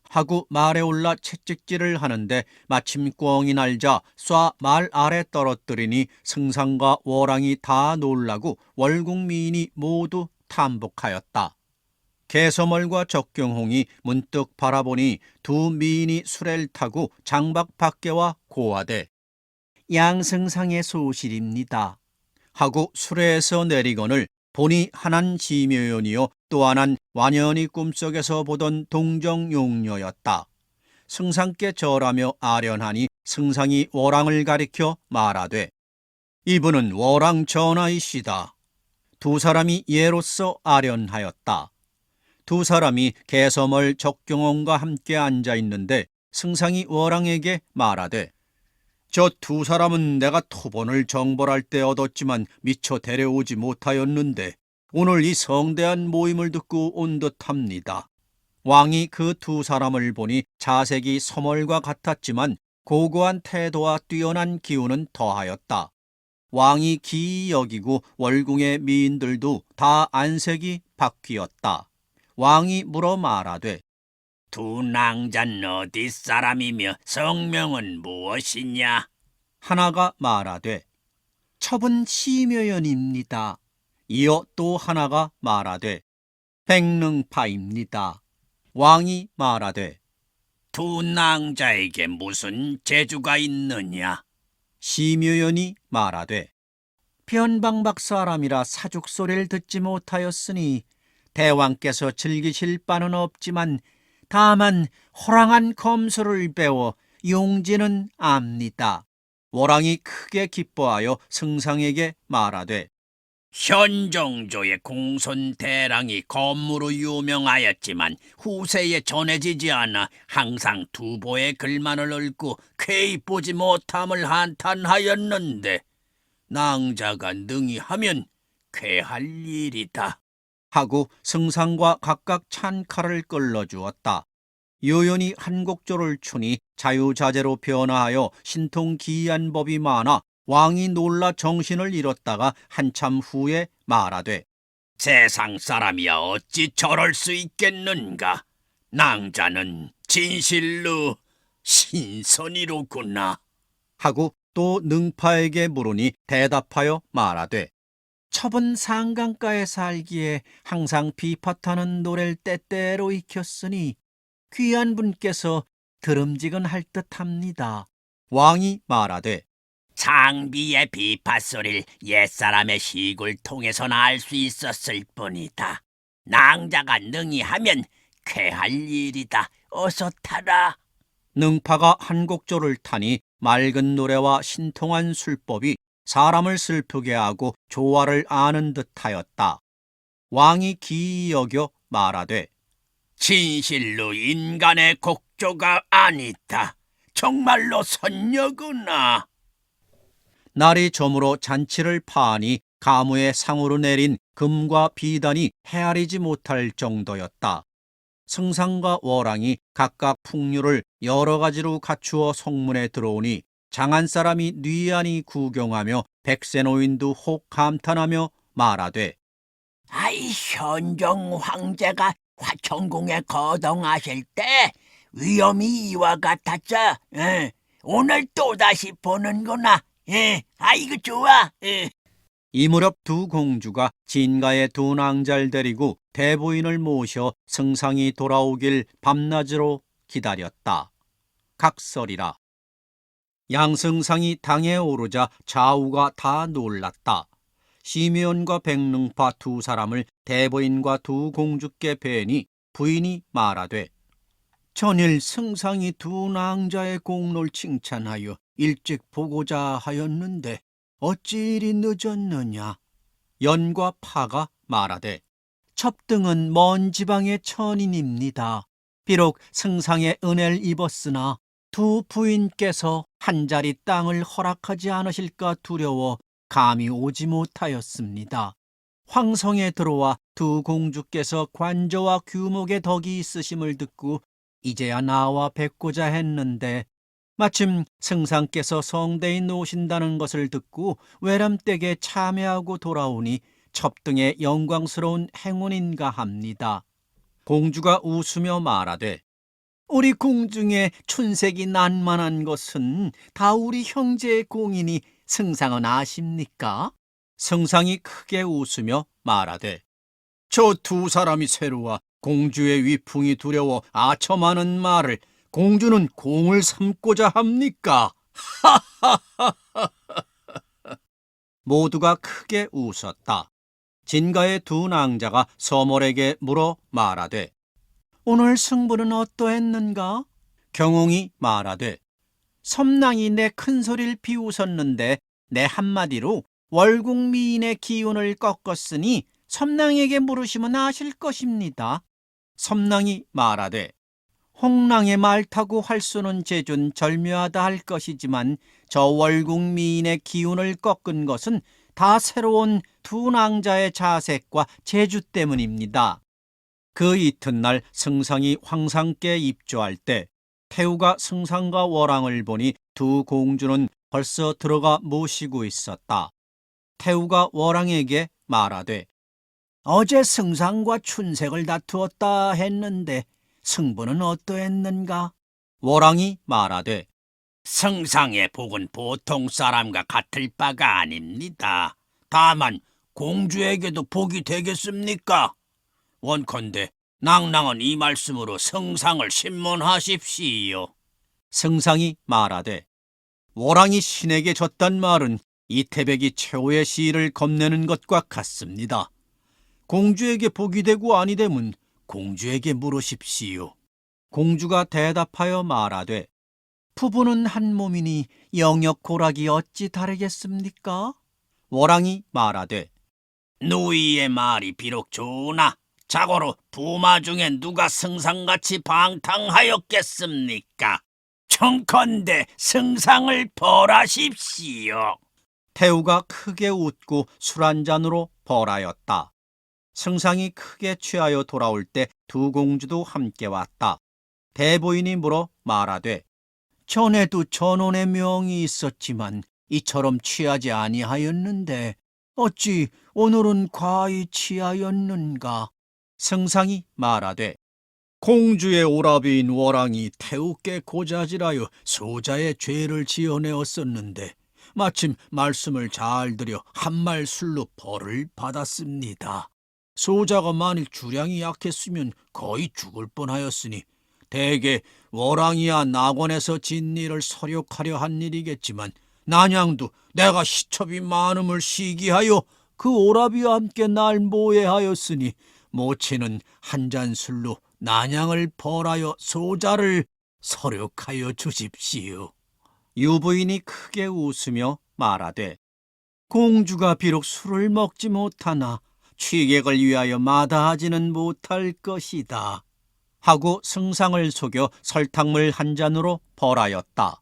하고 말에 올라 채찍질을 하는데 마침 꿩이 날자 쏴 말 아래 떨어뜨리니 승상과 월왕이 다 놀라고 월궁 미인이 모두 탐복하였다. 개서멀과 적경홍이 문득 바라보니 두 미인이 수레를 타고 장박 밖에와 고하되 양승상의 소실입니다 하고 수레에서 내리거늘 보니 하나는 지묘연이요 또 하나는 완연히 꿈속에서 보던 동정용녀였다. 승상께 절하며 아련하니 승상이 월왕을 가리켜 말하되 이분은 월왕 전하이시다. 두 사람이 예로서 아련하였다. 두 사람이 개서멀 적경홍과 함께 앉아 있는데 승상이 월왕에게 말하되 저 두 사람은 내가 토본을 정벌할 때 얻었지만 미처 데려오지 못하였는데 오늘 이 성대한 모임을 듣고 온 듯합니다. 왕이 그 두 사람을 보니 자색이 서멀과 같았지만 고고한 태도와 뛰어난 기운은 더하였다. 왕이 기이 여기고 월궁의 미인들도 다 안색이 바뀌었다. 왕이 물어 말하되 두 낭자는 어디 사람이며 성명은 무엇이냐? 하나가 말하되 첩은 시묘연입니다. 이어 또 하나가 말하되 백능파입니다. 왕이 말하되 두 낭자에게 무슨 재주가 있느냐? 시묘연이 말하되 변방박 사람이라 사죽 소리를 듣지 못하였으니 대왕께서 즐기실 바는 없지만 다만 호랑한 검소를 배워 용지는 압니다. 월왕이 크게 기뻐하여 승상에게 말하되 현정조의 공손대랑이 검으로 유명하였지만 후세에 전해지지 않아 항상 두보의 글만을 읽고 쾌히 보지 못함을 한탄하였는데 낭자가 능히 하면 쾌할 일이다 하고 승상과 각각 찬 칼을 끌어주었다. 요연히 한곡조를 추니 자유자재로 변화하여 신통기이한 법이 많아 왕이 놀라 정신을 잃었다가 한참 후에 말하되 세상 사람이야 어찌 저럴 수 있겠는가? 낭자는 진실로 신선이로구나 하고 또 능파에게 물으니 대답하여 말하되 첩은 상강가에 살기에 항상 비파타는 노래를 때때로 익혔으니 귀한 분께서 들음직은 할 듯합니다. 왕이 말하되 장비의 비파소리를 옛사람의 시굴 통해서나 알 수 있었을 뿐이다. 낭자가 능히 하면 쾌할 일이다. 어서 타라. 능파가 한곡조를 타니 맑은 노래와 신통한 술법이 사람을 슬프게 하고 조화를 아는 듯하였다. 왕이 기이 여겨 말하되 진실로 인간의 곡조가 아니다. 정말로 선녀구나. 날이 저물어 잔치를 파하니 가무의 상으로 내린 금과 비단이 헤아리지 못할 정도였다. 승상과 월왕이 각각 풍류를 여러 가지로 갖추어 성문에 들어오니 장한 사람이 뉘안이 구경하며 백세노인도 혹 감탄하며 말하되 아이 현종 황제가 화천궁에 거동하실 때 위엄이 이와 같았자. 오늘 또다시 보는구나. 아이고 좋아. 이 무렵 두 공주가 진가의 두 낭자를 데리고 대부인을 모셔 승상이 돌아오길 밤낮으로 기다렸다. 각설이라. 양승상이 당에 오르자 좌우가 다 놀랐다. 심의원과 백능파 두 사람을 대부인과 두 공주께 뵈니 부인이 말하되 전일 승상이 두 낭자의 공로를 칭찬하여 일찍 보고자 하였는데 어찌 이리 늦었느냐. 연과 파가 말하되 첩등은 먼 지방의 천인입니다. 비록 승상의 은혜를 입었으나 두 부인께서 한 자리 땅을 허락하지 않으실까 두려워 감히 오지 못하였습니다. 황성에 들어와 두 공주께서 관저와 규목의 덕이 있으심을 듣고 이제야 나와 뵙고자 했는데 마침 승상께서 성대에 노신다는 것을 듣고 외람댁에 참여하고 돌아오니 첩등의 영광스러운 행운인가 합니다. 공주가 웃으며 말하되 우리 궁중에 춘색이 난만한 것은 다 우리 형제의 공이니 승상은 아십니까? 승상이 크게 웃으며 말하되 저 두 사람이 새로와 공주의 위풍이 두려워 아첨하는 말을 공주는 공을 삼고자 합니까? 모두가 크게 웃었다. 진가의 두 낭자가 서몰에게 물어 말하되 오늘 승부는 어떠했는가? 경웅이 말하되 섬낭이 내 큰소리를 비웃었는데 내 한마디로 월국미인의 기운을 꺾었으니 섬낭에게 물으시면 아실 것입니다. 섬낭이 말하되 홍랑의 말 타고 할 수는 제준 절묘하다 할 것이지만 저 월국미인의 기운을 꺾은 것은 다 새로운 두 낭자의 자색과 재주 때문입니다. 그 이튿날 승상이 황상께 입조할 때 태우가 승상과 월왕을 보니 두 공주는 벌써 들어가 모시고 있었다. 태우가 월왕에게 말하되 어제 승상과 춘색을 다투었다 했는데 승부는 어떠했는가? 월왕이 말하되 승상의 복은 보통 사람과 같을 바가 아닙니다. 다만 공주에게도 복이 되겠습니까? 원컨대 낭랑은 이 말씀으로 승상을 신문하십시오. 승상이 말하되 월왕이 신에게 졌단 말은 이태백이 최후의 시를 겁내는 것과 같습니다. 공주에게 복이 되고 아니 되면 공주에게 물으십시오. 공주가 대답하여 말하되 부부는 한 몸이니 영역 고락이 어찌 다르겠습니까? 월왕이 말하되 누이의 말이 비록 좋으나 자고로 부마 중에 누가 승상같이 방탕하였겠습니까? 청컨대 승상을 벌하십시오. 태우가 크게 웃고 술 한 잔으로 벌하였다. 승상이 크게 취하여 돌아올 때 두 공주도 함께 왔다. 대부인이 물어 말하되 전에도 전원의 명이 있었지만 이처럼 취하지 아니하였는데 어찌 오늘은 과히 취하였는가? 승상이 말하되 공주의 오라비인 월왕이 태우께 고자질하여 소자의 죄를 지어내었었는데 마침 말씀을 잘 들여 한말 술로 벌을 받았습니다. 소자가 만일 주량이 약했으면 거의 죽을 뻔하였으니 대개 월왕이야 낙원에서 진 일을 서력하려 한 일이겠지만 난양도 내가 시첩이 많음을 시기하여 그 오라비와 함께 날 모해하였으니 모친은 한 잔 술로 난양을 벌하여 소자를 서력하여 주십시오. 유부인이 크게 웃으며 말하되 공주가 비록 술을 먹지 못하나 취객을 위하여 마다하지는 못할 것이다. 하고 승상을 속여 설탕물 한 잔으로 벌하였다.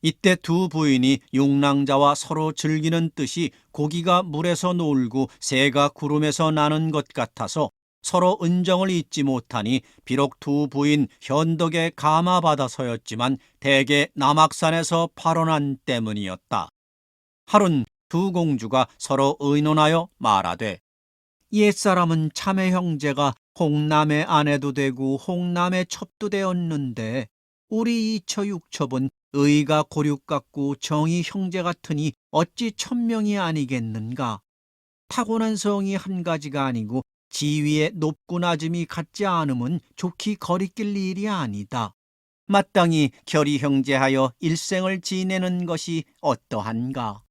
이때 두 부인이 용랑자와 서로 즐기는 뜻이 고기가 물에서 놀고 새가 구름에서 나는 것 같아서 서로 은정을 잊지 못하니 비록 두 부인 현덕에 감화받아서였지만 대개 남악산에서 발언한 때문이었다. 하룬 두 공주가 서로 의논하여 말하되 옛사람은 자매 형제가 홍남의 아내도 되고 홍남의 첩도 되었는데 우리 이처 육첩은 의가 고륙 같고 정이 형제 같으니 어찌 천명이 아니겠는가. 타고난 성이 한 가지가 아니고 지위에 높고 낮음이 같지 않음은 좋게 거리낄 일이 아니다. 마땅히 결의 형제하여 일생을 지내는 것이 어떠한가.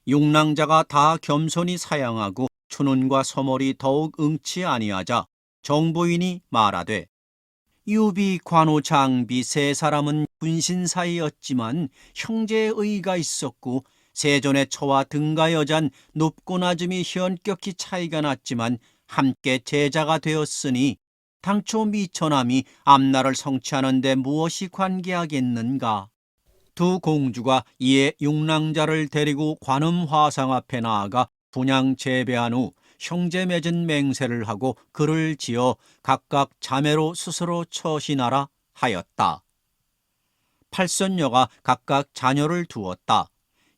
용랑자가 다 겸손히 사양하고 춘훈과 서몰이 더욱 응치 아니하자 정부인이 말하되 유비, 관우, 장비 세 사람은 군신 사이였지만 형제의 의가 있었고 세존의 처와 등가 여잔 높고 낮음이 현격히 차이가 났지만 함께 제자가 되었으니 당초 미처남이 앞날을 성취하는 데 무엇이 관계하겠는가. 두 공주가 이에 용랑자를 데리고 관음 화상 앞에 나아가 분양 재배한 후 형제 맺은 맹세를 하고 글을 지어 각각 자매로 스스로 처신하라 하였다. 팔선녀가 각각 자녀를 두었다.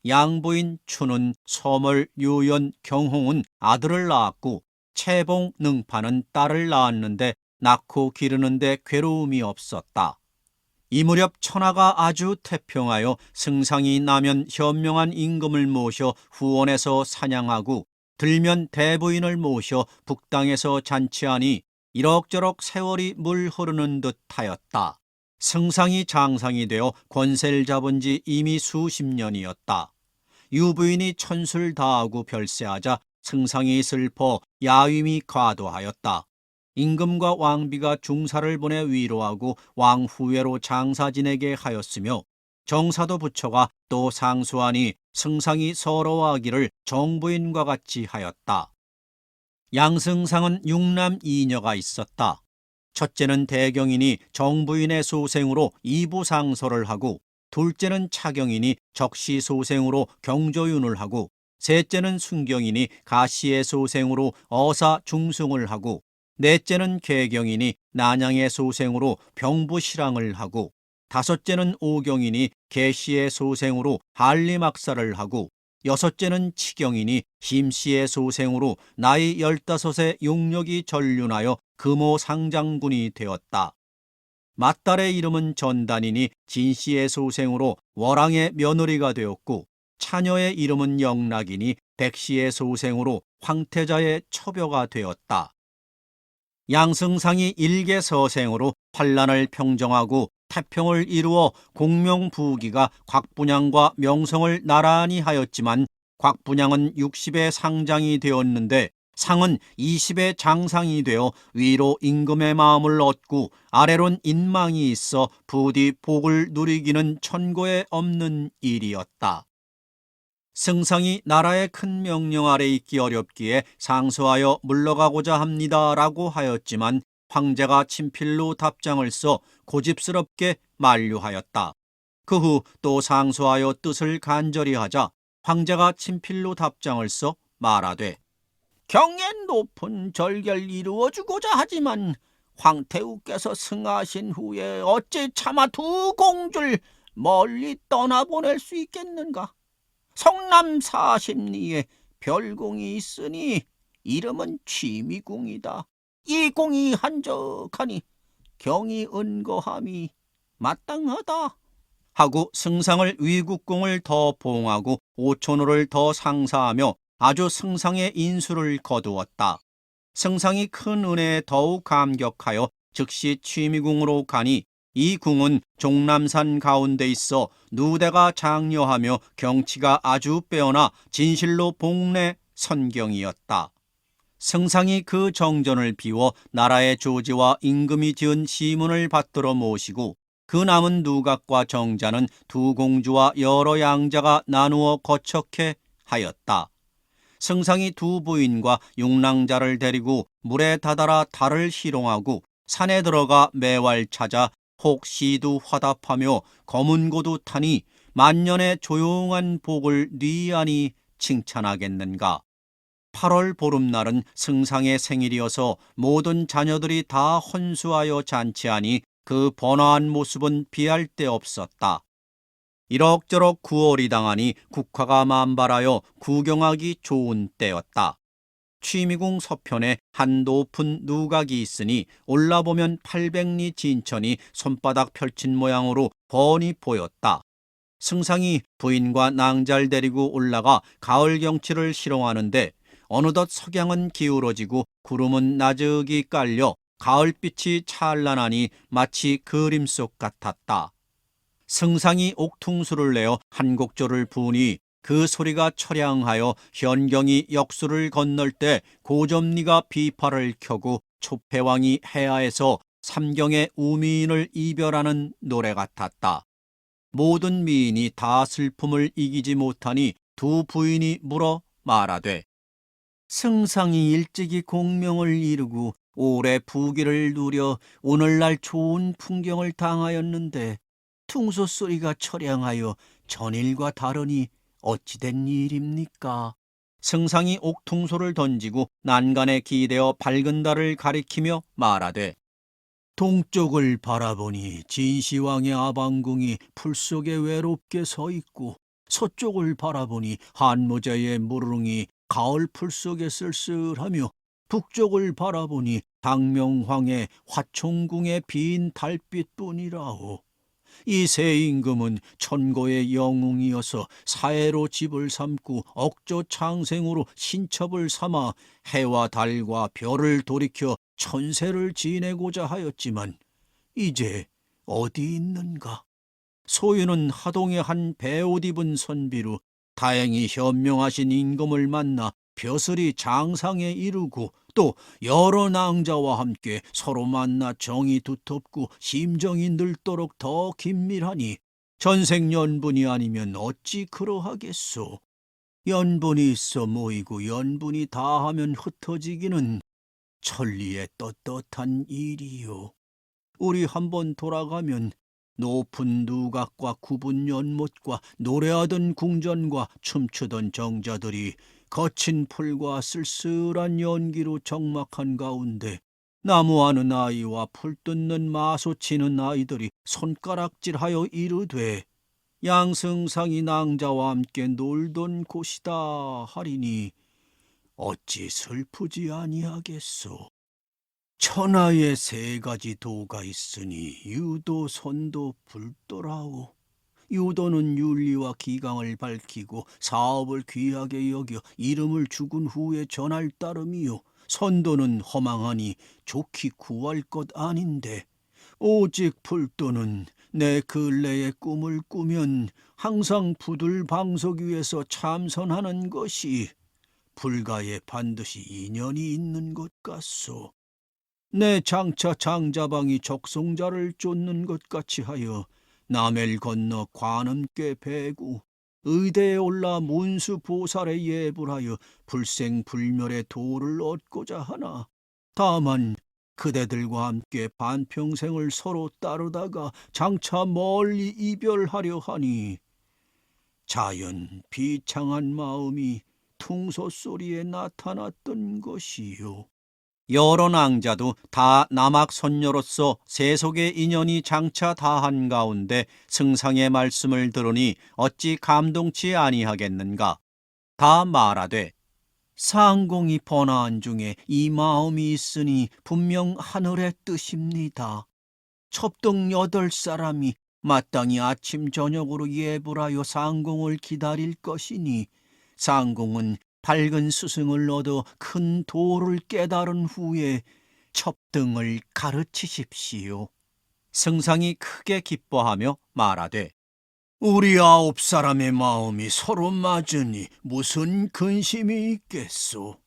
양부인 춘은, 서멀, 유연, 경홍은 아들을 낳았고 채봉, 능파는 딸을 낳았는데 낳고 기르는데 괴로움이 없었다. 이 무렵 천하가 아주 태평하여 승상이 나면 현명한 임금을 모셔 후원에서 사냥하고 들면 대부인을 모셔 북당에서 잔치하니 이럭저럭 세월이 물 흐르는 듯하였다. 승상이 장상이 되어 권세를 잡은 지 이미 수십 년이었다. 유부인이 천술 다하고 별세하자 승상이 슬퍼 야윈이 과도하였다. 임금과 왕비가 중사를 보내 위로하고 왕 후회로 장사 지내게 하였으며 정사도 부처가 또 상수하니 승상이 서러워하기를 정부인과 같이 하였다. 양승상은 육남 이녀가 있었다. 첫째는 대경이니 정부인의 소생으로 이부상서를 하고 둘째는 차경이니 적시소생으로 경조윤을 하고 셋째는 순경이니 가시의 소생으로 어사중승을 하고 넷째는 계경이니 난양의 소생으로 병부실랑을 하고 다섯째는 오경이니 계시의 소생으로 한리막사를 하고 여섯째는 치경이니 심씨의 소생으로 나이 15에 용력이 전륜하여 금호상장군이 되었다. 맏딸의 이름은 전단이니 진씨의 소생으로 월왕의 며느리가 되었고 차녀의 이름은 영락이니 백씨의 소생으로 황태자의 처녀가 되었다. 양승상이 일개서생으로 환란을 평정하고 태평을 이루어 공명부기가 곽분양과 명성을 나란히 하였지만 곽분양은 60의 상장이 되었는데 상은 20의 장상이 되어 위로 임금의 마음을 얻고 아래론 인망이 있어 부디 복을 누리기는 천고에 없는 일이었다. 승상이 나라의 큰 명령 아래 있기 어렵기에 상소하여 물러가고자 합니다라고 하였지만 황제가 친필로 답장을 써 고집스럽게 만류하였다. 그 후 또 상소하여 뜻을 간절히 하자 황제가 친필로 답장을 써 말하되 경의 높은 절결 이루어주고자 하지만 황태우께서 승하신 후에 어찌 차마 두 공주를 멀리 떠나보낼 수 있겠는가. 성남 40리에 별궁이 있으니 이름은 취미궁이다. 이 궁이 한적하니 경이 은거함이 마땅하다. 하고 승상을 위국궁을 더 봉하고 오천호를 더 상사하며 아주 승상의 인수를 거두었다. 승상이 큰 은혜에 더욱 감격하여 즉시 취미궁으로 가니 이 궁은 종남산 가운데 있어 누대가 장려하며 경치가 아주 빼어나 진실로 복내 선경이었다. 승상이 그 정전을 비워 나라의 조지와 임금이 지은 시문을 받들어 모시고 그 남은 누각과 정자는 두 공주와 여러 양자가 나누어 거척해 하였다. 승상이 두 부인과 육랑자를 데리고 물에 다다라 달을 희롱하고 산에 들어가 매활 찾아 혹 시두 화답하며 검은고도 타니 만년의 조용한 복을 뉘안이 칭찬하겠는가. 8월 보름날은 승상의 생일이어서 모든 자녀들이 다 혼수하여 잔치하니 그 번화한 모습은 비할 데 없었다. 이럭저럭 구월이 당하니 국화가 만발하여 구경하기 좋은 때였다. 취미궁 서편에 한 높은 누각이 있으니 올라보면 800리 진천이 손바닥 펼친 모양으로 훤히 보였다. 승상이 부인과 낭자를 데리고 올라가 가을 경치를 희롱하는데 어느덧 석양은 기울어지고 구름은 나저기 깔려 가을빛이 찬란하니 마치 그림 속 같았다. 승상이 옥퉁수를 내어 한 곡조를 부으니 그 소리가 처량하여 현경이 역수를 건널 때 고점리가 비파를 켜고 초패왕이 해하에서 삼경의 우미인을 이별하는 노래 같았다. 모든 미인이 다 슬픔을 이기지 못하니 두 부인이 물어 말하되 승상이 일찍이 공명을 이루고 오래 부귀를 누려 오늘날 좋은 풍경을 당하였는데 퉁소 소리가 처량하여 전일과 다르니 어찌된 일입니까? 승상이 옥퉁소를 던지고 난간에 기대어 밝은 달을 가리키며 말하되 동쪽을 바라보니 진시황의 아방궁이 풀 속에 외롭게 서 있고 서쪽을 바라보니 한모자의 무릉이 가을 풀 속에 쓸쓸하며 북쪽을 바라보니 당명황의 화총궁의 빈 달빛뿐이라오. 이 세 임금은 천고의 영웅이어서 사해로 집을 삼고 억조 창생으로 신첩을 삼아 해와 달과 별을 돌이켜 천세를 지내고자 하였지만 이제 어디 있는가? 소유는 하동의 한 배옷 입은 선비로 다행히 현명하신 임금을 만나 벼슬이 장상에 이르고 또 여러 낭자와 함께 서로 만나 정이 두텁고 심정이 늙도록 더 긴밀하니 전생연분이 아니면 어찌 그러하겠소. 연분이 있어 모이고 연분이 다하면 흩어지기는 천리의 떳떳한 일이요. 우리 한번 돌아가면 높은 누각과 굽은 연못과 노래하던 궁전과 춤추던 정자들이 거친 풀과 쓸쓸한 연기로 적막한 가운데 나무하는 아이와 풀 뜯는 마소 치는 아이들이 손가락질하여 이르되 양승상이 낭자와 함께 놀던 곳이다 하리니 어찌 슬프지 아니하겠소. 천하에 세 가지 도가 있으니 유도, 선도, 불도라오. 유도는 윤리와 기강을 밝히고 사업을 귀하게 여겨 이름을 죽은 후에 전할 따름이요. 선도는 허망하니 좋게 구할 것 아닌데 오직 불도는 내 근래의 꿈을 꾸면 항상 부들방석 위에서 참선하는 것이 불가에 반드시 인연이 있는 것 같소. 내 장차 장자방이 적송자를 쫓는 것 같이 하여 남해를 건너 관음께 배고 의대에 올라 문수 보살에 예불하여 불생불멸의 도를 얻고자 하나 다만 그대들과 함께 반평생을 서로 따르다가 장차 멀리 이별하려 하니 자연 비창한 마음이 퉁소 소리에 나타났던 것이요. 여러 낭자도 다 남학선녀로서 세속의 인연이 장차 다한 가운데 승상의 말씀을 들으니 어찌 감동치 아니하겠는가. 다 말하되 상공이 번화한 중에 이 마음이 있으니 분명 하늘의 뜻입니다. 첩동 8사람이 마땅히 아침 저녁으로 예불하여 상공을 기다릴 것이니 상공은 밝은 스승을 얻어 큰 도를 깨달은 후에 첩등을 가르치십시오. 승상이 크게 기뻐하며 말하되 우리 9사람의 마음이 서로 맞으니 무슨 근심이 있겠소.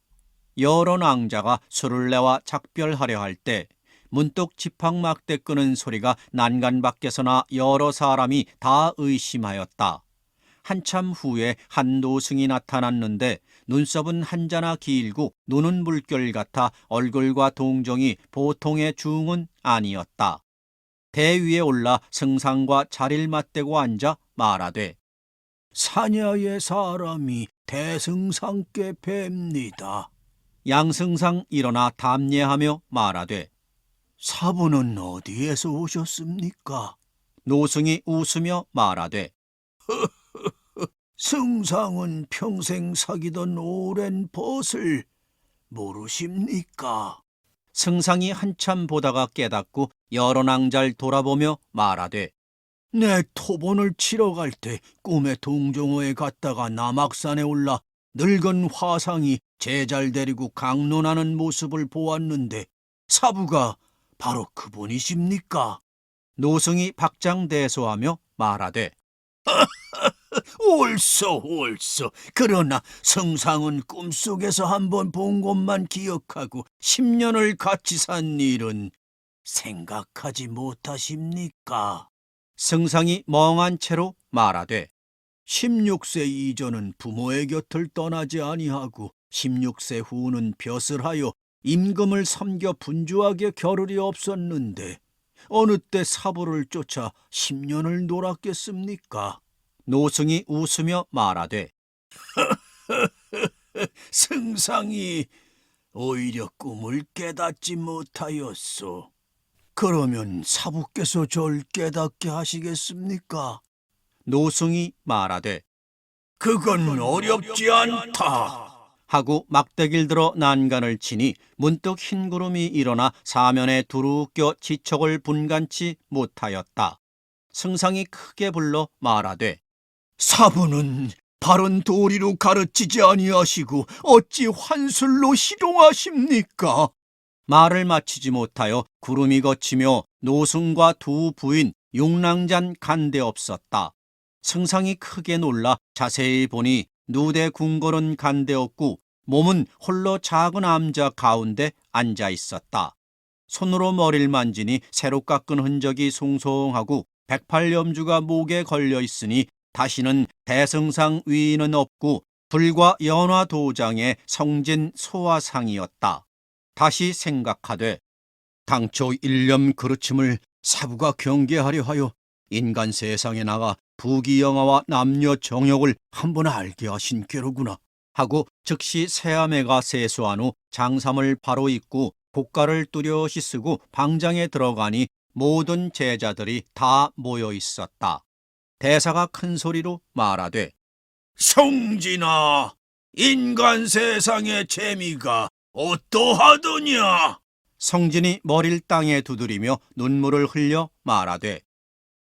여러 낭자가 술을 내와 작별하려 할 때 문득 지팡막대 끄는 소리가 난간 밖에서나 여러 사람이 다 의심하였다. 한참 후에 한 노승이 나타났는데 눈썹은 한자나 길고 눈은 물결 같아 얼굴과 동정이 보통의 중은 아니었다. 대위에 올라 승상과 자리를 맞대고 앉아 말하되 사냐의 사람이 대승상께 뵙니다. 양승상 일어나 답례하며 말하되 사부는 어디에서 오셨습니까? 노승이 웃으며 말하되 승상은 평생 사귀던 오랜 벗을 모르십니까? 승상이 한참 보다가 깨닫고 여러 낭잘 돌아보며 말하되 내 토본을 치러 갈 때 꿈에 동정호에 갔다가 남악산에 올라 늙은 화상이 제자를 데리고 강론하는 모습을 보았는데 사부가 바로 그분이십니까? 노승이 박장대소하며 말하되 옳소. 그러나 승상은 꿈속에서 한번 본 것만 기억하고 10년을 같이 산 일은 생각하지 못하십니까? 승상이 멍한 채로 말하되 16세 이전은 부모의 곁을 떠나지 아니하고 16세 후는 벼슬하여 임금을 섬겨 분주하게 겨를이 없었는데 어느 때 사부를 쫓아 10년을 놀았겠습니까? 노승이 웃으며 말하되 승상이 오히려 꿈을 깨닫지 못하였소. 그러면 사부께서 절 깨닫게 하시겠습니까? 노승이 말하되 그건 어렵지 않다. 하고 막대기를 들어 난간을 치니 문득 흰 구름이 일어나 사면에 두루 껴 지척을 분간치 못하였다. 승상이 크게 불러 말하되 사부는 바른 도리로 가르치지 아니하시고 어찌 환술로 희롱하십니까? 말을 마치지 못하여 구름이 걷히며 노승과 두 부인 용랑잔 간데 없었다. 승상이 크게 놀라 자세히 보니 누대 궁궐은 간데없고 몸은 홀로 작은 암자 가운데 앉아 있었다. 손으로 머리를 만지니 새로 깎은 흔적이 송송하고 108염주가 목에 걸려 있으니 다시는 대승상 위인은 없고 불과 연화도장의 성진 소화상이었다. 다시 생각하되 당초 일념 그르침을 사부가 경계하려 하여 인간 세상에 나가 부귀영화와 남녀 정욕을 한번 알게 하신 께로구나 하고 즉시 새아매가 세수한 후 장삼을 바로 입고 고가를 뚜렷이 쓰고 방장에 들어가니 모든 제자들이 다 모여 있었다. 대사가 큰 소리로 말하되 성진아, 인간 세상의 재미가 어떠하더냐? 성진이 머리를 땅에 두드리며 눈물을 흘려 말하되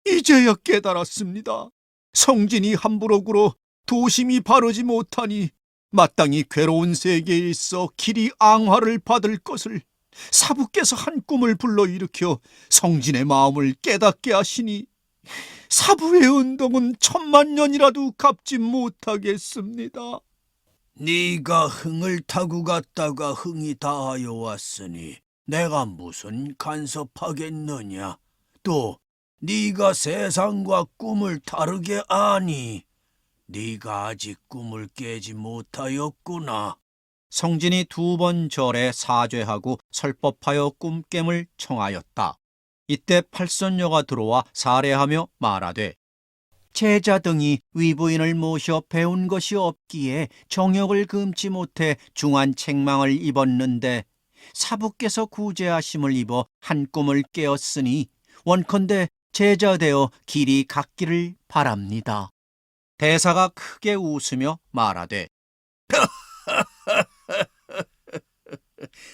이제야 깨달았습니다. 성진이 함부로 굴어 도심이 바르지 못하니 마땅히 괴로운 세계에 있어 길이 앙화를 받을 것을 사부께서 한 꿈을 불러일으켜 성진의 마음을 깨닫게 하시니 사부의 은덕은 1000만년이라도 갚지 못하겠습니다. 네가 흥을 타고 갔다가 흥이 다하여 왔으니 내가 무슨 간섭하겠느냐. 또 네가 세상과 꿈을 다르게 아니 네가 아직 꿈을 깨지 못하였구나. 성진이 2번 절에 사죄하고 설법하여 꿈깸을 청하였다. 이때 팔선녀가 들어와 사례하며 말하되 제자 등이 위부인을 모셔 배운 것이 없기에 정욕을 금치 못해 중한 책망을 입었는데 사부께서 구제하심을 입어 한 꿈을 깨었으니 원컨대 제자 되어 길이 갖기를 바랍니다. 대사가 크게 웃으며 말하되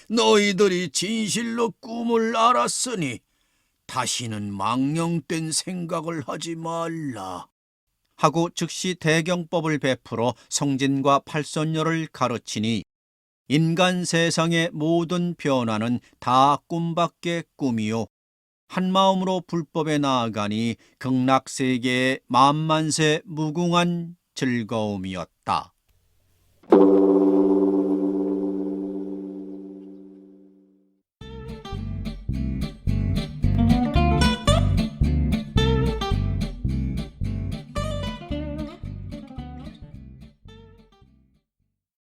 너희들이 진실로 꿈을 알았으니 다시는 망령된 생각을 하지 말라. 하고 즉시 대경법을 베풀어 성진과 팔선녀를 가르치니 인간 세상의 모든 변화는 다 꿈밖의 꿈이요. 한마음으로 불법에 나아가니 극락세계의 만만세 무궁한 즐거움이었다.